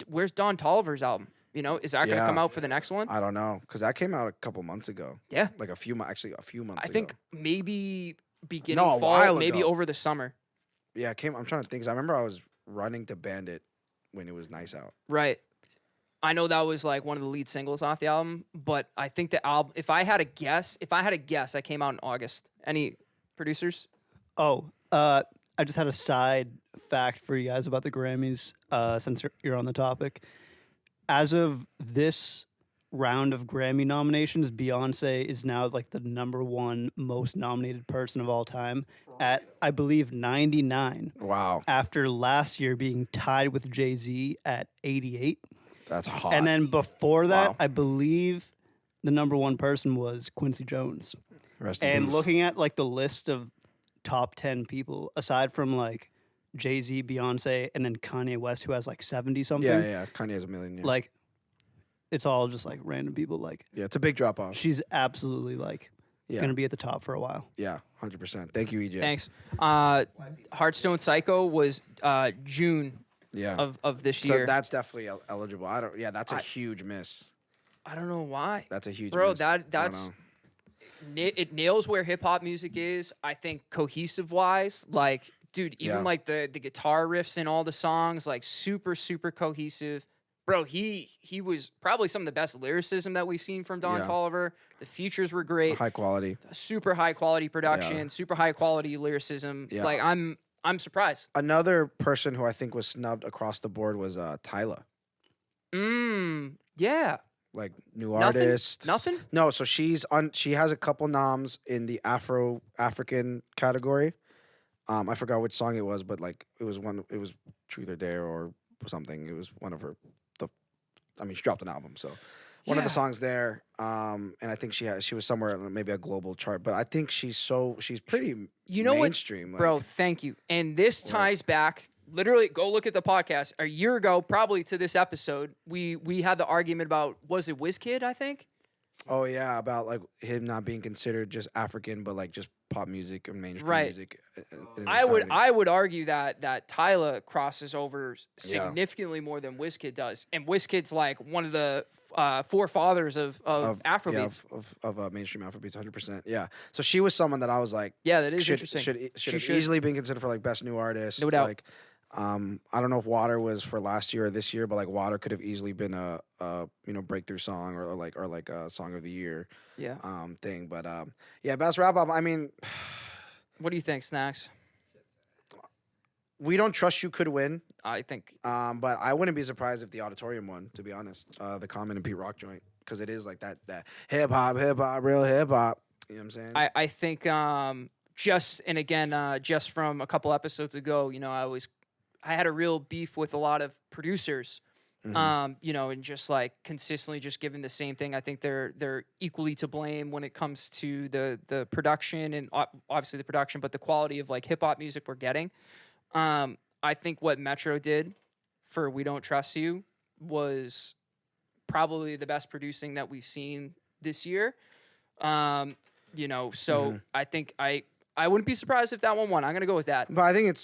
where's Don Toliver's album? Is that gonna Yeah. come out for the next one? I don't know because that came out a couple months ago. Yeah. Like a few months ago. I think maybe beginning No, a fall, while maybe ago. over the summer. Yeah, it came. I'm trying to think. 'Cause I remember I was running to Bandit when it was nice out. Right. I know that was like one of the lead singles off the album, but I think the album. If I had a guess, that came out in August. Any producers? I just had a side fact for you guys about the Grammys, since you're on the topic. As of this round of Grammy nominations, Beyonce is now like the #1 most nominated person of all time at, I believe, 99. Wow, After last year being tied with Jay-Z at 88. that's hot. And then before that, Wow. I believe the #1 person was Quincy Jones. Rest in And peace. looking at like the list of top 10 people, aside from like Jay-Z, Beyonce, and then Kanye West, who has like 70 something. yeah, Kanye has a million. Yeah. Like, it's all just like random people. Like, yeah, it's a big drop off. she's absolutely like Yeah. gonna be at the top for a while. Yeah, 100%. Thank you, EJ. Thanks. Heartstone Psycho was June Yeah. of this So year. that's definitely eligible. Yeah, that's a huge miss. I don't know why. That's a huge Bro, miss. I don't that's know. it nails where hip hop music is. I think cohesive wise, like, dude, even Yeah. like the guitar riffs in all the songs, like super cohesive. Bro, he was probably some of the best lyricism that we've seen from Don Yeah. Toliver. The features were great. high quality. Super high quality production, super high quality lyricism. Yeah. Like I'm surprised. Another person who I think was snubbed across the board was Tyla. Yeah. Like new Nothing? artist. Nothing? No, so she has a couple noms in the African category. I forgot which song it was, but like it was Truth or Dare or something. It was one of she dropped an album, so one of the Yeah. songs there. And I think she was somewhere on maybe a global chart, but I think she's pretty You know what, mainstream. Bro, thank you. And this ties back. Literally, go look at the podcast. A year ago, probably to this episode, we had the argument about, was it WizKid, I think? Oh yeah, about like him not being considered just African, but like just pop music and mainstream Right. music. in I would entirety. I would argue that Tyla crosses over significantly more than WizKid does, and WizKid's like one of the forefathers of Afrobeats. Of mainstream Afrobeats, 100%. Yeah. So she was someone that I was like, Yeah, that is should, interesting. Should She have should. easily been considered for like best new artist. No doubt. Like, I don't know if Water was for last year or this year, but like Water could have easily been a breakthrough song or like a song of the year Yeah. thing. But yeah, best rap album. I mean, What do you think, Snacks? We Don't Trust You could win. I think But I wouldn't be surprised if the Auditorium won, to be honest. The Common and Pete Rock joint, because it is like that hip hop, real hip hop. You know what I'm saying? I think just from a couple episodes ago, I had a real beef with a lot of producers. And just like consistently just giving the same thing. I think they're equally to blame when it comes to the production and obviously the production, but the quality of like hip hop music we're getting. I think what Metro did for We Don't Trust You was probably the best producing that we've seen this year. I think I wouldn't be surprised if that one won. I'm gonna go with that. But I think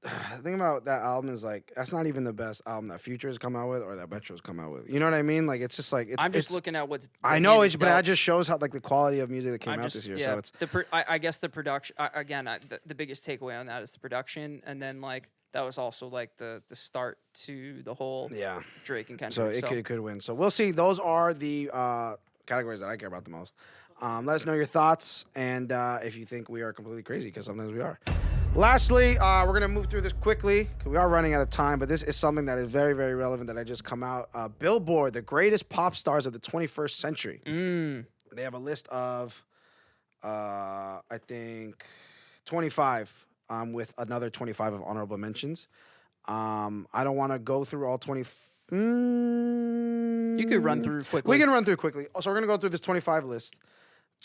the thing about that album is like that's not even the best album that Future has come out with or that Metro's come out with. You know what I mean? Like it's just like I'm just looking at what's. I know but that just shows how like the quality of music that came out this year. Yeah, So it's I guess the production the biggest takeaway on that is the production, and then like that was also like the start to the whole Drake and Kendrick. so it could win. So we'll see. Those are the categories that I care about the most. Let us know your thoughts and if you think we are completely crazy, because sometimes we are. Lastly, we're going to move through this quickly because we are running out of time, but this is something that is very, very relevant that I just come out. Billboard, the greatest pop stars of the 21st century. They have a list of, I think, 25 with another 25 of honorable mentions. I don't want to go through all 20. You could run through quickly. We can run through quickly. So we're going to go through this 25 list.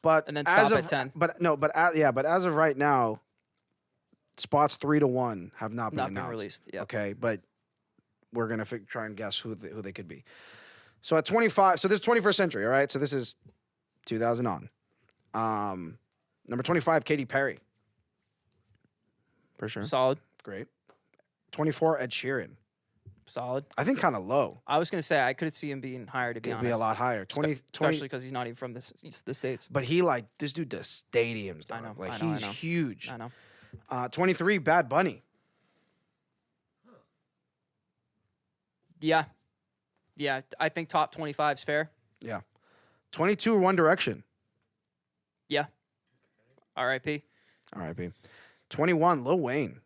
But And then as stop of, at 10. But as of right now, spots 3 to 1 have not been Not been announced. released, yep. Okay, but we're gonna try and guess who they could be. So at 25, so this is 21st century, all right. So this is 2000 on. Number 25, Katy Perry. For sure, Solid. great. 24, Ed Sheeran. Solid. I think kind of low. I was gonna say I could see him being higher, to be It'd honest. be a lot higher. 20, especially because he's not even from the states. But he like this dude does stadiums. Dog. I know, Like I know, he's I know. huge. I know. 23, Bad Bunny. Yeah. I think top 25 is fair. Yeah. 22, One Direction. Yeah. R.I.P. R.I.P. 21, Lil Wayne.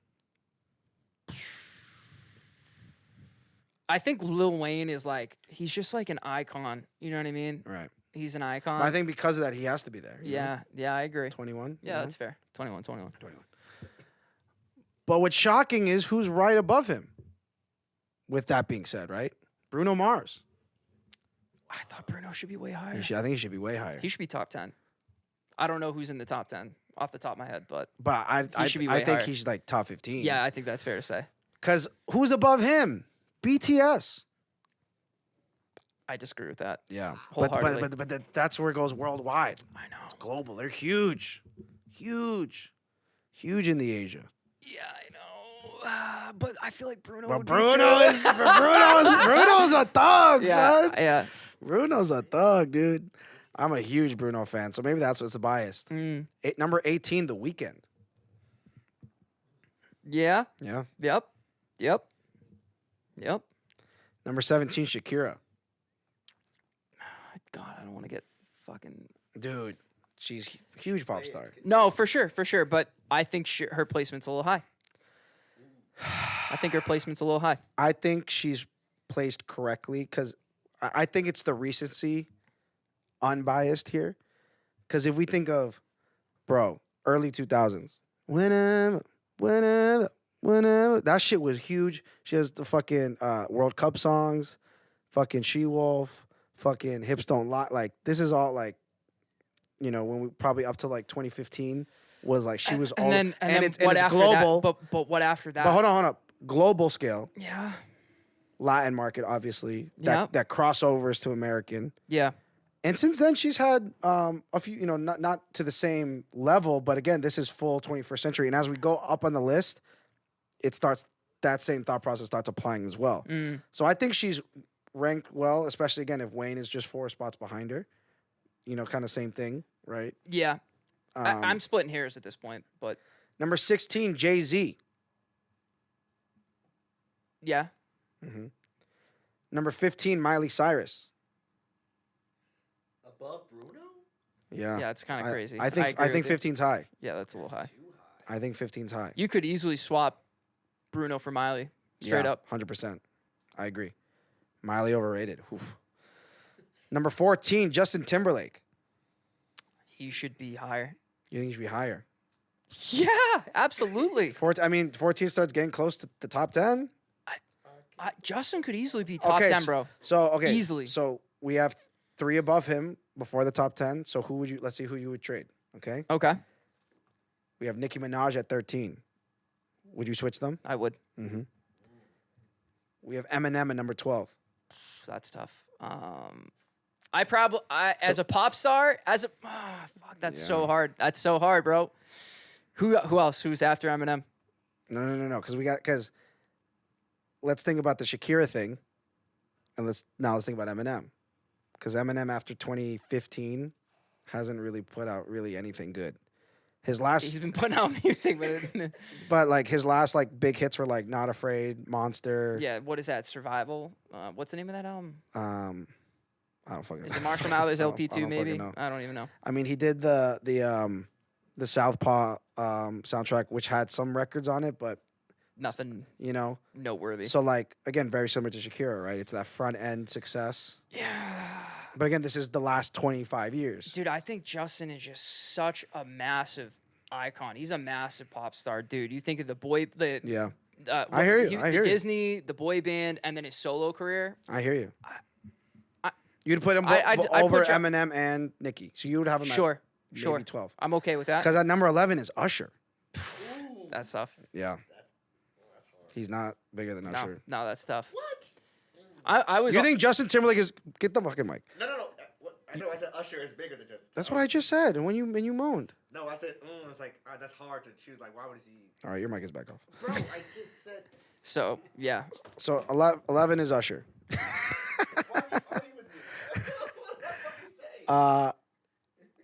I think Lil Wayne is like he's just like an icon. You know what I mean? Right. He's an icon. But I think because of that, he has to be there. you know? Yeah, I agree. 21. Yeah, that's fair. 21. 21. But what's shocking is who's right above him. With that being said, right? Bruno Mars. I thought Bruno should be way higher. I think he should be way higher. He should be top 10. I don't know who's in the top 10 off the top of my head, but But I should be I way think higher. he's like top 15. yeah, I think that's fair to say. Because who's above him? BTS. I disagree with that. Yeah. Wholeheartedly. But that's where it goes worldwide. I know. Global. They're huge. Huge. Huge in the Asia. Yeah, I know. But I feel like Bruno But would Bruno's a thug, son. Yeah. Bruno's a thug, dude. I'm a huge Bruno fan, so maybe that's what's biased. Number 18, The Weeknd. Yeah. Yeah. Yep. Number 17, Shakira. God, I don't want to get fucking... Dude, she's huge pop star. No, for sure. But I think her placement's a little high. I think her placement's a little high. I think she's placed correctly because I think it's the recency unbiased here. Because if we think of, early 2000s, whenever, that shit was huge. She has the fucking World Cup songs, fucking She-Wolf, fucking Hips Don't Lie. Like, this is all like, when we probably up to like 2015 was like, she was all, And then it's what after global. that? But what after that? But hold on. Global scale. Yeah. Latin market, obviously. Yeah. That crossovers to American. Yeah. And since then, she's had a few, not to the same level, but again, this is full 21st century. And as we go up on the list, that same thought process starts applying as well. So I think she's ranked well, especially again if Wayne is just 4 spots behind her. Kind of same thing, right? Yeah. I'm splitting hairs at this point, but Number 16, Jay-Z. yeah. Number 15, Miley Cyrus. Above Bruno? Yeah. Yeah, it's kind of crazy. I think agree with you. 15's high. Yeah, that's a little high. I think 15's high. You could easily swap Bruno for Miley, straight Yeah, up. 100%. I agree. Miley overrated. Oof. Number 14, Justin Timberlake. He should be higher. You think he should be higher? Yeah, absolutely. 14 starts getting close to the top 10. Justin could easily be top 10, bro. So Easily. So we have 3 above him before the top 10. So let's see who you would trade. Okay. Okay, We have Nicki Minaj at 13. Would you switch them? I would. We have Eminem at number 12. That's tough. As a pop star, that's so hard. That's so hard, bro. Who else? Who's after Eminem? No. Because let's think about the Shakira thing, and let's think about Eminem. Because Eminem after 2015 hasn't really put out really anything good. He's been putting out music, but like his last like big hits were like Not Afraid, Monster. yeah. What is that? Survival. What's the name of that album? I don't fucking. Is it Marshall Mathers I don't LP2 fucking maybe? know. I don't even know. I mean, he did the Southpaw soundtrack, which had some records on it, but Nothing noteworthy. So like again, very similar to Shakira, right? It's that front end success. Yeah. But again, this is the last 25 years. Dude, I think Justin is just such a massive icon. He's a massive pop star, dude. You think of Yeah. I hear you. I hear you. Disney, the boy band, and then his solo career. I hear you. You'd put him I'd over put you- Eminem and Nicki. So you would have him Sure, at sure. maybe 12. I'm okay with that. Because at number 11 is Usher. That's tough. Yeah. He's not bigger than Usher. No, that's tough. What? I was. You think Justin Timberlake is... Get the fucking mic. No. I know I said Usher is bigger than just. That's what I just said. And when you moaned. No, I said, it's like, all right, that's hard to choose. Like, why would he? All right, your mic is back off. Bro, I just said. So yeah. So 11 is Usher. Why are you arguing with me? What the fuck you say?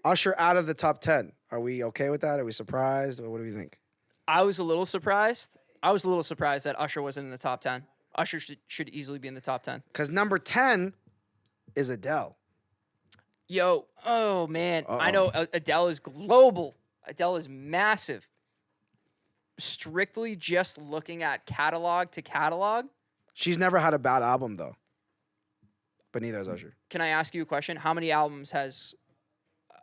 Usher out of the top 10. Are we okay with that? Are we surprised? Or what do we think? I was a little surprised. That Usher wasn't in the top 10. Usher should easily be in the top 10. Because number 10 is Adele. Yo, oh man, Uh-oh. I know Adele is global. Adele is massive. Strictly just looking at catalog to catalog. She's never had a bad album, though. But neither has Usher. Can I ask you a question? How many albums has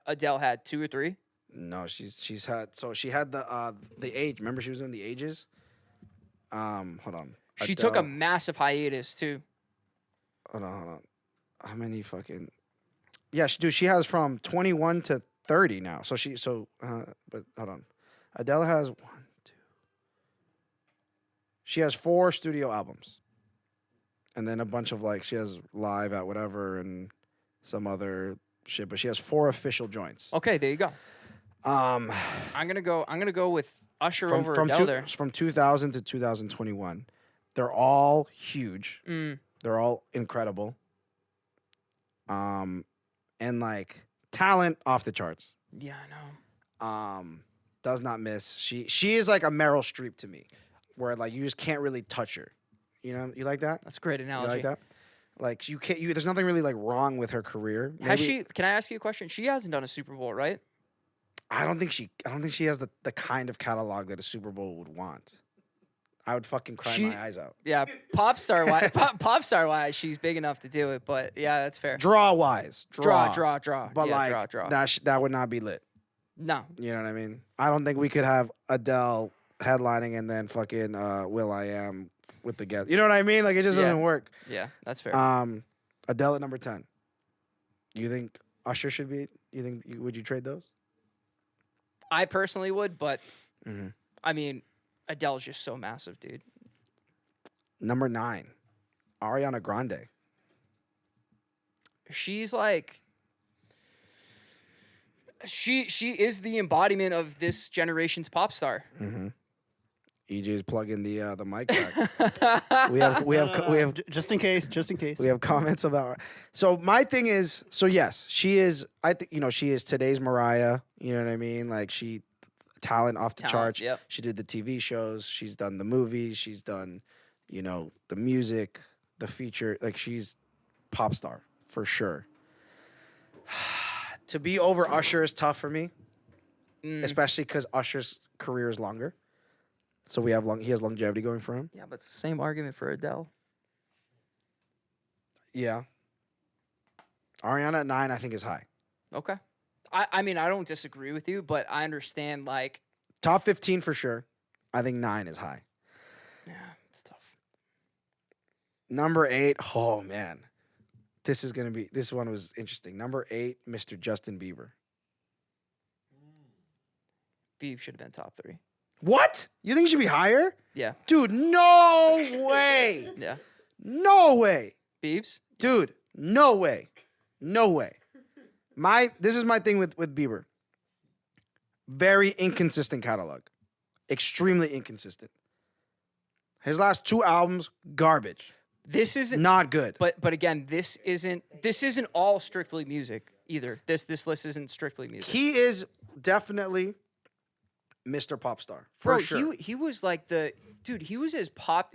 Adele had? 2 or 3? No, she's had... So she had the Age. Remember she was in the Ages? Hold on. She Adele. took a massive hiatus too. Hold on. How many fucking... Yeah, she has from 21 to 30 now. But hold on. Adele has 1, 2... She has 4 studio albums. And then a bunch of she has live at whatever and some other shit. But she has 4 official joints. Okay, there you go. Um, I'm gonna go with Usher over Adele there. From 2000 to 2021. They're all huge. Mm. They're all incredible. And talent off the charts. Yeah, I know. Does not miss. She is like a Meryl Streep to me, where you just can't really touch her. You know, you like that? That's a great You analogy. like that? Like you can't. There's nothing really wrong with her career. Has she? Can I ask you a question? She hasn't done a Super Bowl, right? I don't think she has the kind of catalog that a Super Bowl would want. I would fucking cry my eyes out. Yeah, pop star wise, she's big enough to do it. But yeah, that's fair. Draw wise, Draw. But yeah, draw. that would not be lit. No. You know what I mean? I don't think we could have Adele headlining and then fucking will.i.am with the guest. You know what I mean? Like it just doesn't work. Yeah, that's fair. Adele at number 10. You think Usher should be? Would you trade those? I personally would, but I mean, Adele's just so massive, dude. Number 9, Ariana Grande. She's like She is the embodiment of this generation's pop star. EJ's plugging the mic back. we have Just in case. we have comments about. So my thing is, so yes, she is. I think she is today's Mariah. You know what I mean? Like talent off the charts. Yep. She did the TV shows. She's done the movies. She's done, the music, the feature. Like she's pop star for sure. To be over Usher is tough for me, especially because Usher's career is longer. So he has longevity going for him. Yeah, but it's the same argument for Adele. Yeah. Ariana at 9, I think, is high. Okay. I mean, I don't disagree with you, but I understand, like... Top 15 for sure. I think 9 is high. Yeah, it's tough. Number 8, oh, man. This one was interesting. Number 8, Mr. Justin Bieber. Beeb should have been top 3. What? You think he should be higher? Yeah. Dude, no way. Yeah. No way. Biebs? Dude, no way. No way. This is my thing with Bieber. Very inconsistent catalog. Extremely inconsistent. His last 2 albums, garbage. This isn't Not good. But again, this isn't all strictly music either. This list isn't strictly music. He is definitely Mr. Pop Star. For sure. He was like he was as pop.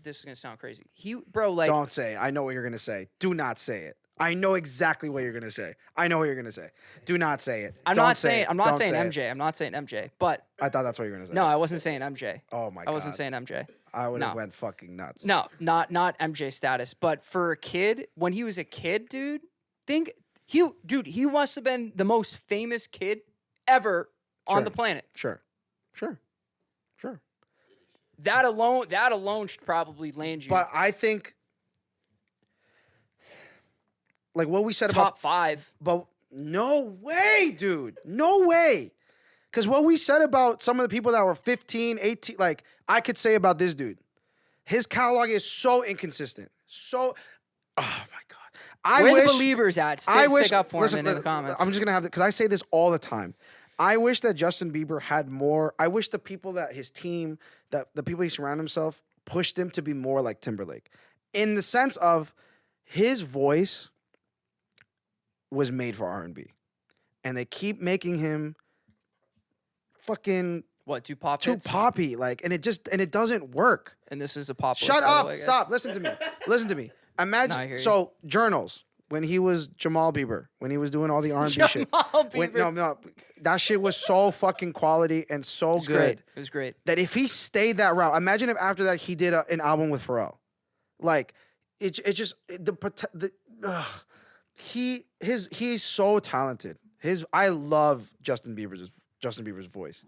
This is gonna sound crazy. Don't say it. I know what you're gonna say. Do not say it. I know exactly what you're gonna say. Do not say it. I'm Don't not say saying it. I'm not Don't saying say it. MJ. I'm not saying MJ. But I thought that's what you were gonna say. no, I wasn't saying MJ. Oh my god. I wasn't saying MJ. I would have No. went fucking nuts. No, not MJ status. But for a kid, when he was a kid, dude, he must have been the most famous kid ever on Sure. the planet. Sure. That alone should probably land you But I think, like what we said top 5. but no way, dude. No way. Because what we said about some of the people that were 15, 18, like I could say about this dude. His catalog is so inconsistent. Oh my God. Where the believers at? Stick up for him in the comments. I'm just going to have because I say this all the time. I wish that Justin Bieber had more. I wish the people that his team, that the people he surrounded himself, pushed him to be more like Timberlake. In the sense of his voice was made for R&B. And they keep making him fucking What, too pop too hits? poppy. Like, and it doesn't work. And this is a pop list, Shut by the up. way, guys. Stop. Listen to me. Listen to me. No, I Imagine hear you. so journals when he was Jamal Bieber, when he was doing all the R&B shit. Jamal Bieber. No, that shit was so fucking quality and so good Great. It was great. that if he stayed that route, imagine if after that he did an album with Pharrell, like he's so talented. I love Justin Bieber's voice,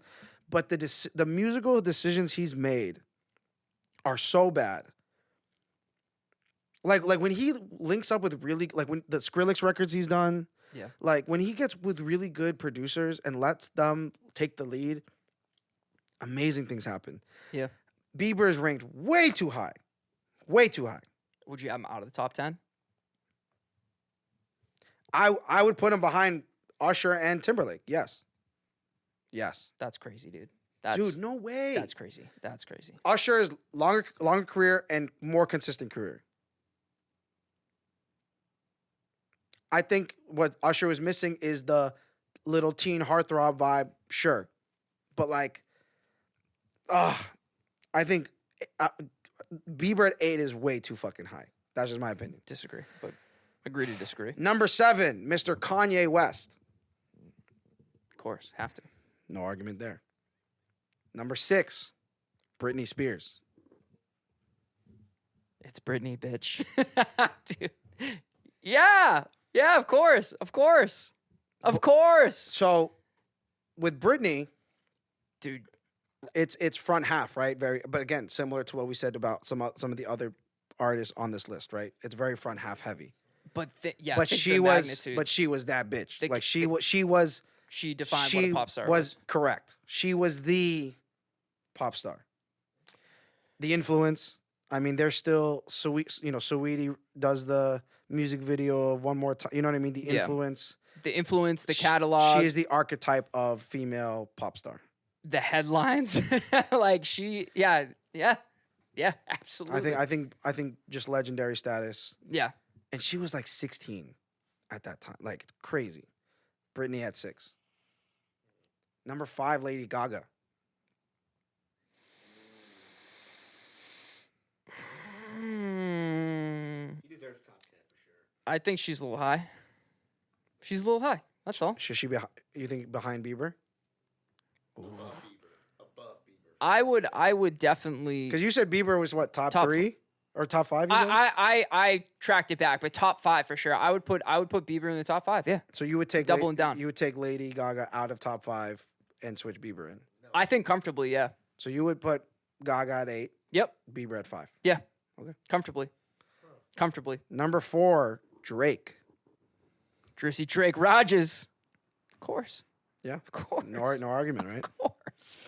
but the musical decisions he's made are so bad. Like when he links up with really like when the Skrillex records he's done. Yeah. Like when he gets with really good producers and lets them take the lead, amazing things happen. Yeah. Bieber is ranked way too high. Way too high. Would you have him out of the top 10? I would put him behind Usher and Timberlake. Yes. That's crazy, dude. Dude, no way. That's crazy. That's crazy. Usher is longer career and more consistent career. I think what Usher was missing is the little teen heartthrob vibe, sure. But like, I think Bieber at 8 is way too fucking high. That's just my opinion. Disagree, but agree to disagree. Number 7, Mr. Kanye West. Of course, have to. No argument there. Number 6, Britney Spears. It's Britney, bitch. Dude. Yeah. Yeah, of course. So with Britney, Dude, it's front half, right? But again, similar to what we said about some of the other artists on this list, right? It's very front half heavy. but But think she the was magnitude. that bitch. The- Like she the- was She defined what a pop star was. correct. She was the pop star. The influence. I mean, there's still Saweetie does the music video of One More Time. You know what I mean? The Yeah. influence. the influence, the catalog, She is the archetype of female pop star. the headlines. Like yeah, absolutely. I think just legendary status. Yeah. And she was like 16 at that time. Like, it's crazy. Britney at 6. Number 5, Lady Gaga. He deserves top 10 for sure. I think she's a little high. She's a little high. That's all. Should she be, you think, behind Bieber? Above Bieber. I would definitely. Because you said Bieber was what, top Top 3 or top 5? You said? I tracked it back, but top 5 for sure. I would put Bieber in the top 5. Yeah. So you would take Doubling down. You would take Lady Gaga out of top 5 and switch Bieber in. I think comfortably. Yeah. So you would put Gaga at 8, Yep. Bieber at 5. Yeah. Okay. Comfortably. Number 4, Drake. Drissy Drake Rogers. Of course. Yeah. Of course. No argument, right? Of course.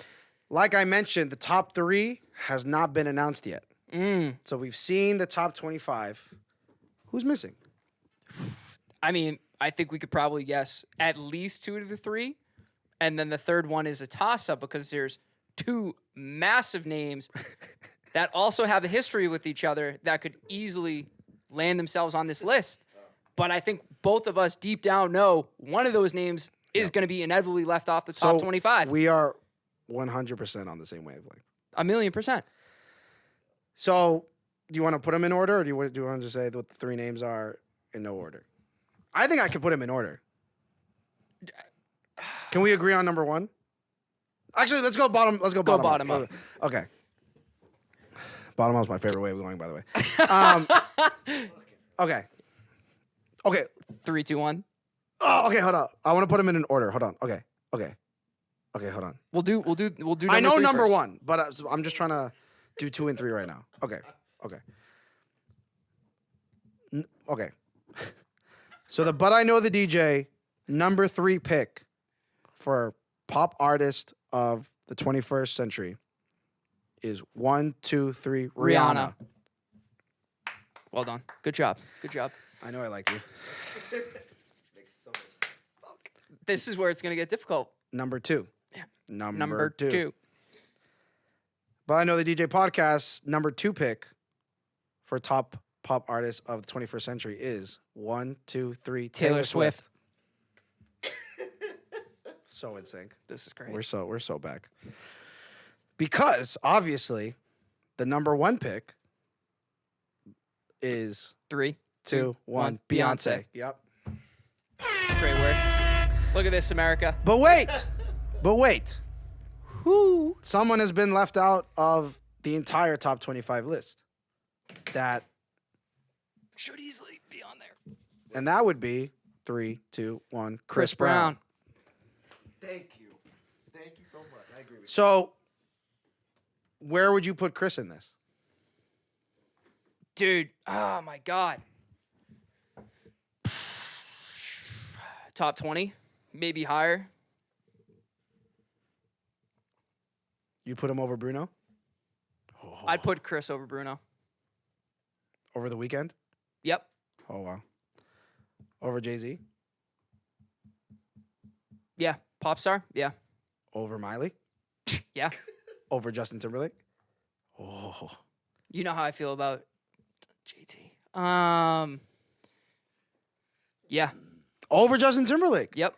Like I mentioned, the top 3 has not been announced yet. Mm. So we've seen the top 25. Who's missing? I mean, I think we could probably guess at least 2 to the 3. And then the third one is a toss-up because there's 2 massive names that also have a history with each other that could easily land themselves on this list. But I think both of us deep down know one of those names is going to be inevitably left off the top 25. We are 100% on the same wavelength. 1,000,000%. So do you want to put them in order, or do you want to just say what the 3 names are in no order? I think I can put them in order. Can we agree on number 1? Actually, let's go bottom. Let's go bottom, up. Okay. Bottom up is my favorite way of going, by the way. Okay. Okay. 3, 2, 1. Oh, okay. Hold on. I want to put them in an order. Hold on. Okay. Hold on. We'll do. I know 3 number first. 1, but I'm just trying to do 2 and 3 right now. Okay. Okay. So but I know the DJ number 3 pick for pop artist of the 21st century is 1, 2, 3 Rihanna. Well done. Good job. I know I like you. Makes so much sense. This is where it's going to get difficult. Number 2. Yeah. Number 2. 2. But I know the DJ podcast number 2 pick for top pop artist of the 21st century is 1, 2, 3 Taylor Swift. So in sync. This is great. We're so back. Because obviously the number 1 pick is 3, 2, 1 Beyonce. Yep. Great work. Look at this, America. But wait. Who? Someone has been left out of the entire top 25 list. That Should easily be on there. and that would be 3, 2, 1 Chris Brown. Thank you so much. I agree with you. So where would you put Chris in this? Dude, oh my God. Top 20, maybe higher. You put him over Bruno I'd put Chris over Bruno. over the weekend? Yep. Oh wow. Over Jay-Z? Yeah. Pop star? Yeah. Over Miley? Yeah. Over Justin Timberlake? Oh. You know how I feel about JT. Yeah. Over Justin Timberlake? Yep.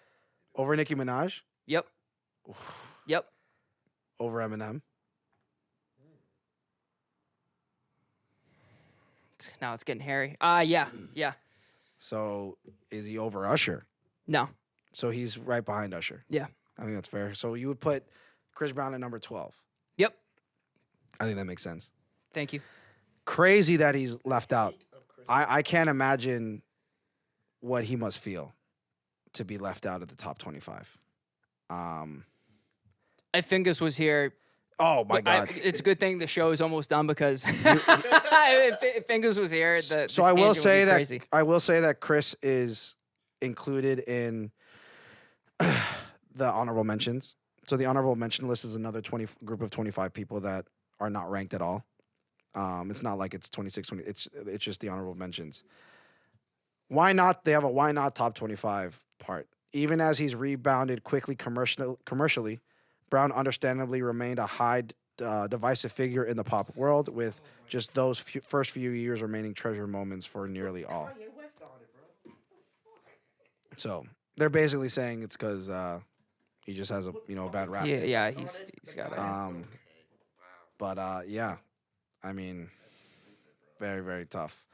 Over Nicki Minaj? Yep. Yep. Over Eminem? Now it's getting hairy. Yeah. Yeah. So is he over Usher? No. So he's right behind Usher. Yeah. I think that's fair. So you would put Chris Brown at number 12. Yep. I think that makes sense. Thank you. Crazy that he's left out. I can't imagine what he must feel to be left out of the top 25. If Fingers was here, Oh my God! it's a good thing the show is almost done because if Fingers was here, So I will say that crazy. Chris is included in the honorable mentions. So the honorable mention list is another group of 25 people that are not ranked at all. It's not like it's 26, 20. It's just the honorable mentions. Why not? They have a why not top 25 part. Even as he's rebounded quickly commercially, Brown understandably remained a high divisive figure in the pop world, with just those first few years remaining treasure moments for nearly all. So they're basically saying it's because he just has a bad rap. Yeah, he's got it. But yeah, I mean, very, very tough.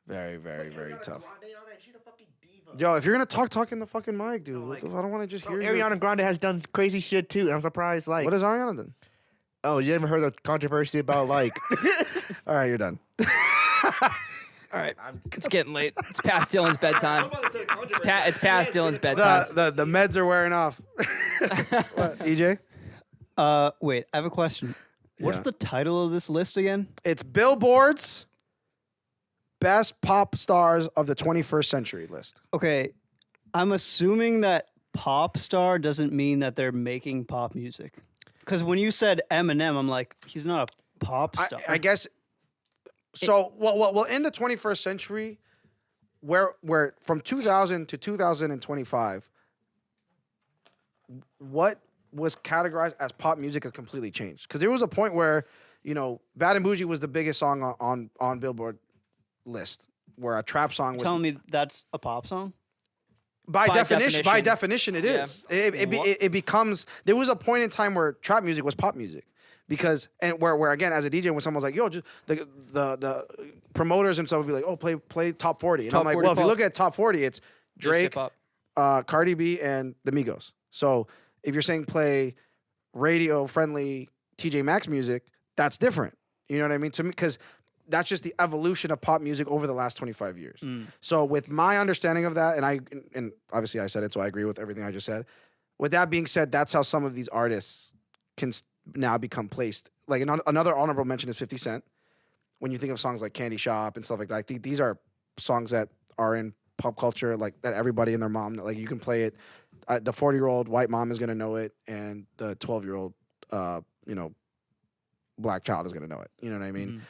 Very, very, very tough. Yo, if you're gonna talk in the fucking mic, dude. I don't want to just hear you. Ariana Grande has done crazy shit too, and I'm surprised. Like, What has Ariana done? oh, you ever heard the controversy about like? All right, you're done. All right, it's getting late. It's past Dylan's bedtime. It's past Dylan's bedtime. The meds are wearing off. What, EJ? Wait, I have a question. What's Yeah. the title of this list again? It's Billboard's best pop stars of the 21st century list. Okay, I'm assuming that pop star doesn't mean that they're making pop music. Because when you said Eminem, I'm like, he's not a pop star. I guess. So, well, in the 21st century, where from 2000 to 2025, what was categorized as pop music has completely changed. Because there was a point where, Bad and Bougie was the biggest song on Billboard list, where a trap song was. Telling me that's a pop song? By definition, it Yeah. is. It becomes. There was a point in time where trap music was pop music, because where again, as a DJ, when someone's like, "Yo, just the promoters themselves would be like, oh, play top 40," and Top I'm like, 40 well, if you pop. look at top 40, it's Just Drake, hip-hop. Cardi B, and the Migos. So if you're saying play radio friendly TJ Maxx music, that's different. You know what I mean? To me, because that's just the evolution of pop music over the last 25 years. So with my understanding of that, and obviously I said it, so I agree with everything I just said. With that being said, that's how some of these artists can now become placed. Like another honorable mention is 50 Cent. When you think of songs like Candy Shop and stuff like that, these are songs that are in pop culture, like that everybody and their mom, like you can play it. The 40-year-old white mom is going to know it, and the 12-year-old, black child is going to know it. You know what I mean?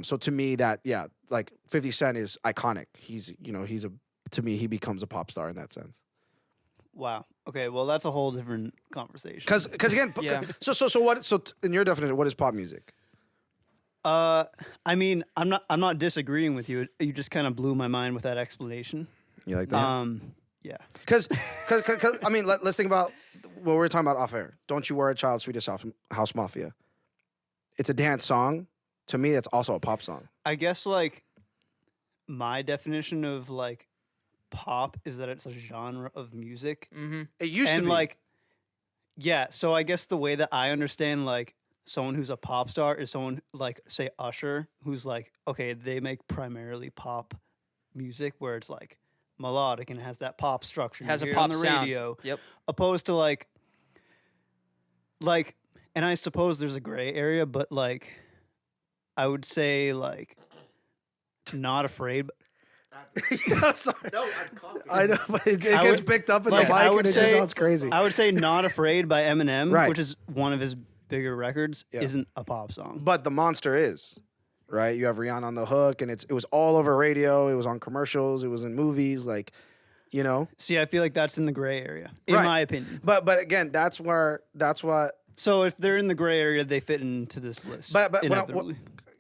So to me, like 50 Cent is iconic. To me, he becomes a pop star in that sense. Wow. Okay, well, that's a whole different conversation. Because again, Yeah. So what? So in your definition, what is pop music? I mean, I'm not disagreeing with you. You just kind of blew my mind with that explanation. You like that? Yeah. Because I mean, let's think about what we were talking about off air. Don't You Worry, Child, Swedish House Mafia. It's a dance song. To me, that's also a pop song. I guess like my definition of like pop is that it's a genre of music. It used to And be. like, yeah, so I guess the way that I understand like someone who's a pop star is someone like, say, Usher, who's like, okay, they make primarily pop music where it's like melodic and has that pop structure. Has you a hear pop on the sound. radio. Yep. Opposed to like, and I suppose there's a gray area, but like, I would say like, Not Afraid. I'm sorry. No, I'm confident. I know, but it I gets would- picked up in like, the I mic would and it just say- sounds crazy. I would say Not Afraid by Eminem, Right. which is one of his bigger records, Yeah. isn't a pop song. But the monster is, right? You have Rihanna on the hook, and it was all over radio. It was on commercials. It was in movies, like, See, I feel like that's in the gray area, in Right. my opinion. But again, that's what. So if they're in the gray area, they fit into this list. But what inevitably.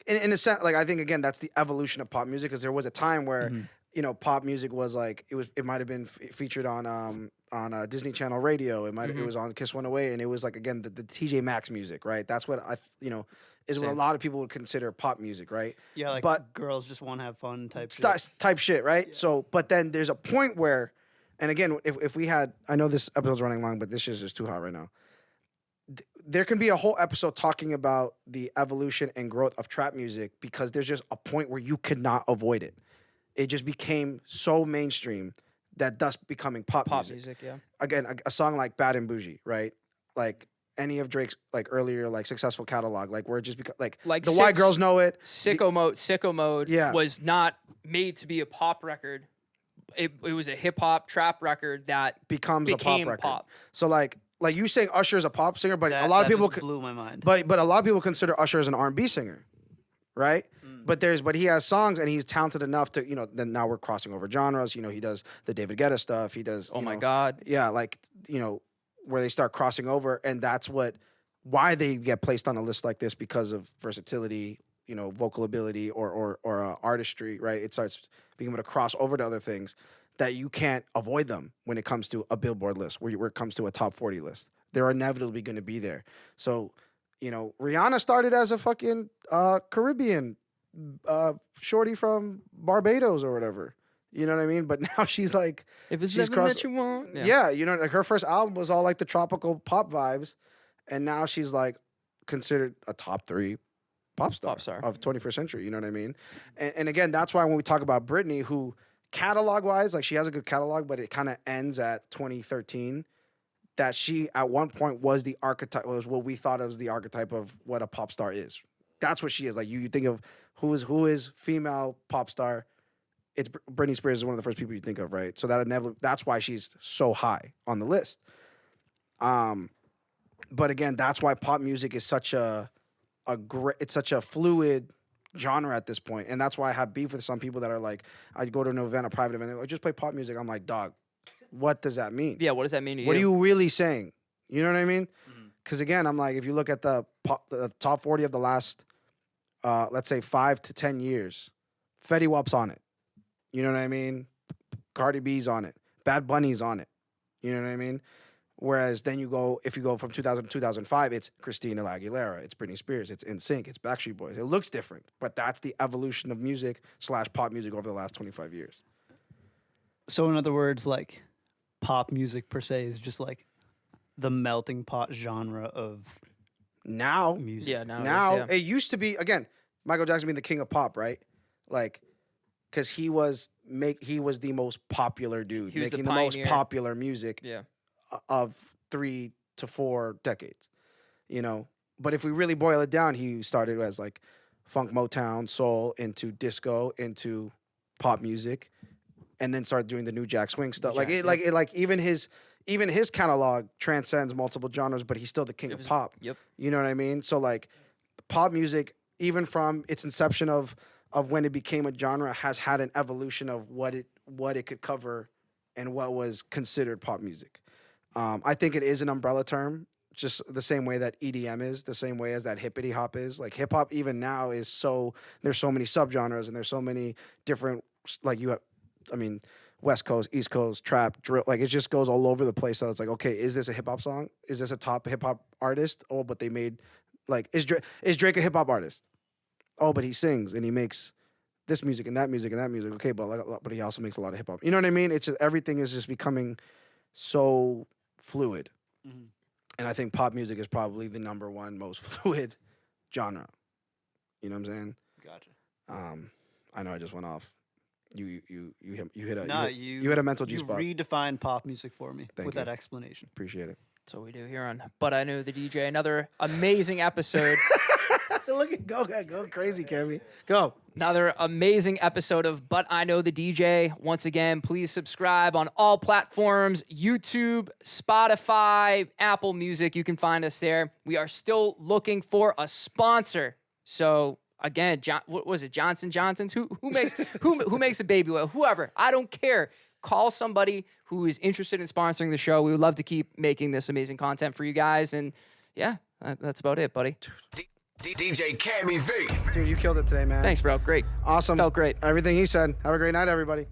in a sense, like I think again, that's the evolution of pop music, because there was a time where pop music was like it might have been featured on Disney Channel radio. It was on Kiss 108, and it was like again the TJ Maxx music, right? That's what is what a lot of people would consider pop music, right? Yeah, like but girls just want to have fun type shit. type shit, right? So, but then there's a point where, and again, if we had, I know this episode's running long, but this shit's just too hot right now. There can be a whole episode talking about the evolution and growth of trap music, because there's just a point where you could not avoid it. It just became so mainstream that thus becoming pop music. Yeah. Again, a song like Bad and Bougie, right? Like any of Drake's like earlier like successful catalog, like where it just like the white girls know it. Sicko Mode Yeah. was not made to be a pop record. It was a hip hop trap record that becomes a pop became record. pop. So like you saying Usher is a pop singer, but That- a lot of that people just blew my mind. but a lot of people consider Usher as an R&B singer, right? but he has songs and he's talented enough to, then now we're crossing over genres. He does the David Guetta stuff. He does. Oh my God. Yeah, like where they start crossing over, and that's why they get placed on a list like this, because of versatility, vocal ability or artistry, right? It starts being able to cross over to other things that you can't avoid them when it comes to a Billboard list, where it comes to a top 40 list. They're inevitably going to be there. So, Rihanna started as a fucking Caribbean shorty from Barbados or whatever. You know what I mean? But now she's like, If it's she's living that you want. Yeah, like her first album was all like the tropical pop vibes, and now she's like considered a top 3 pop star of 21st century. You know what I mean? And again, that's why when we talk about Britney, who catalog wise, like she has a good catalog, but it kind of ends at 2013. That she at one point was the archetype, was what we thought of as the archetype of what a pop star is. That's what she is. Like you think of who is female pop star. It's Britney Spears is one of the first people you think of, right? So that's why she's so high on the list. But again, that's why pop music is such it's such a fluid genre at this point. And that's why I have beef with some people that are like, I go to an event, a private event, they're like, just play pop music. I'm like, dog, what does that mean? Yeah, what does that mean to you? What are you really saying? You know what I mean? Because again, I'm like, if you look at the top 40 of the last, let's say 5 to 10 years, Fetty Wap's on it. You know what I mean? Cardi B's on it. Bad Bunny's on it. You know what I mean? Whereas then if you go from 2000 to 2005, it's Christina Aguilera, it's Britney Spears, it's NSYNC, it's Backstreet Boys. It looks different, but that's the evolution of music / pop music over the last 25 years. So in other words, like pop music per se is just like the melting pot genre of Now, music. Yeah, now it used to be, again, Michael Jackson being the king of pop, right? Like, because he was the most popular dude, He was the making the most pioneer. popular music Yeah. of 3 to 4 decades, But if we really boil it down, he started as like funk, Motown, soul, into disco, into pop music, and then started doing the New Jack Swing stuff. Even his catalog transcends multiple genres, but he's still the king of pop. Yep. You know what I mean? So like, pop music, even from its inception of when it became a genre, has had an evolution of what it could cover and what was considered pop music. I think it is an umbrella term, just the same way that EDM is, the same way as that hippity hop is. Like hip hop, even now, there's so many subgenres and there's so many different, like West Coast, East Coast, trap, drill. Like it just goes all over the place. So it's like, okay, is this a hip hop song? Is this a top hip hop artist? Oh, but they made is Drake a hip hop artist? Oh, but he sings and he makes this music and that music and that music. Okay, but he also makes a lot of hip hop. You know what I mean? It's just everything is just becoming so fluid. Mm-hmm. And I think pop music is probably the number one most fluid genre. You know what I'm saying? Gotcha. I know I just went off. You hit a No, you hit a mental G You spot. redefined pop music for me Thank with you. that explanation. Appreciate it. That's what we do here on But I Knew the DJ. Another amazing episode. Look at go crazy, Cammie. Go. Another amazing episode of But I Know the DJ. Once again, please subscribe on all platforms, YouTube, Spotify, Apple Music. You can find us there. We are still looking for a sponsor. So again, what was it? Johnson's? Who makes who makes a baby oil? Whoever. I don't care. Call somebody who is interested in sponsoring the show. We would love to keep making this amazing content for you guys. And yeah, that's about it, buddy. DJ Cammy V. Dude, you killed it today, man. Thanks, bro. Great. Awesome. Felt great. Everything he said. Have a great night, everybody.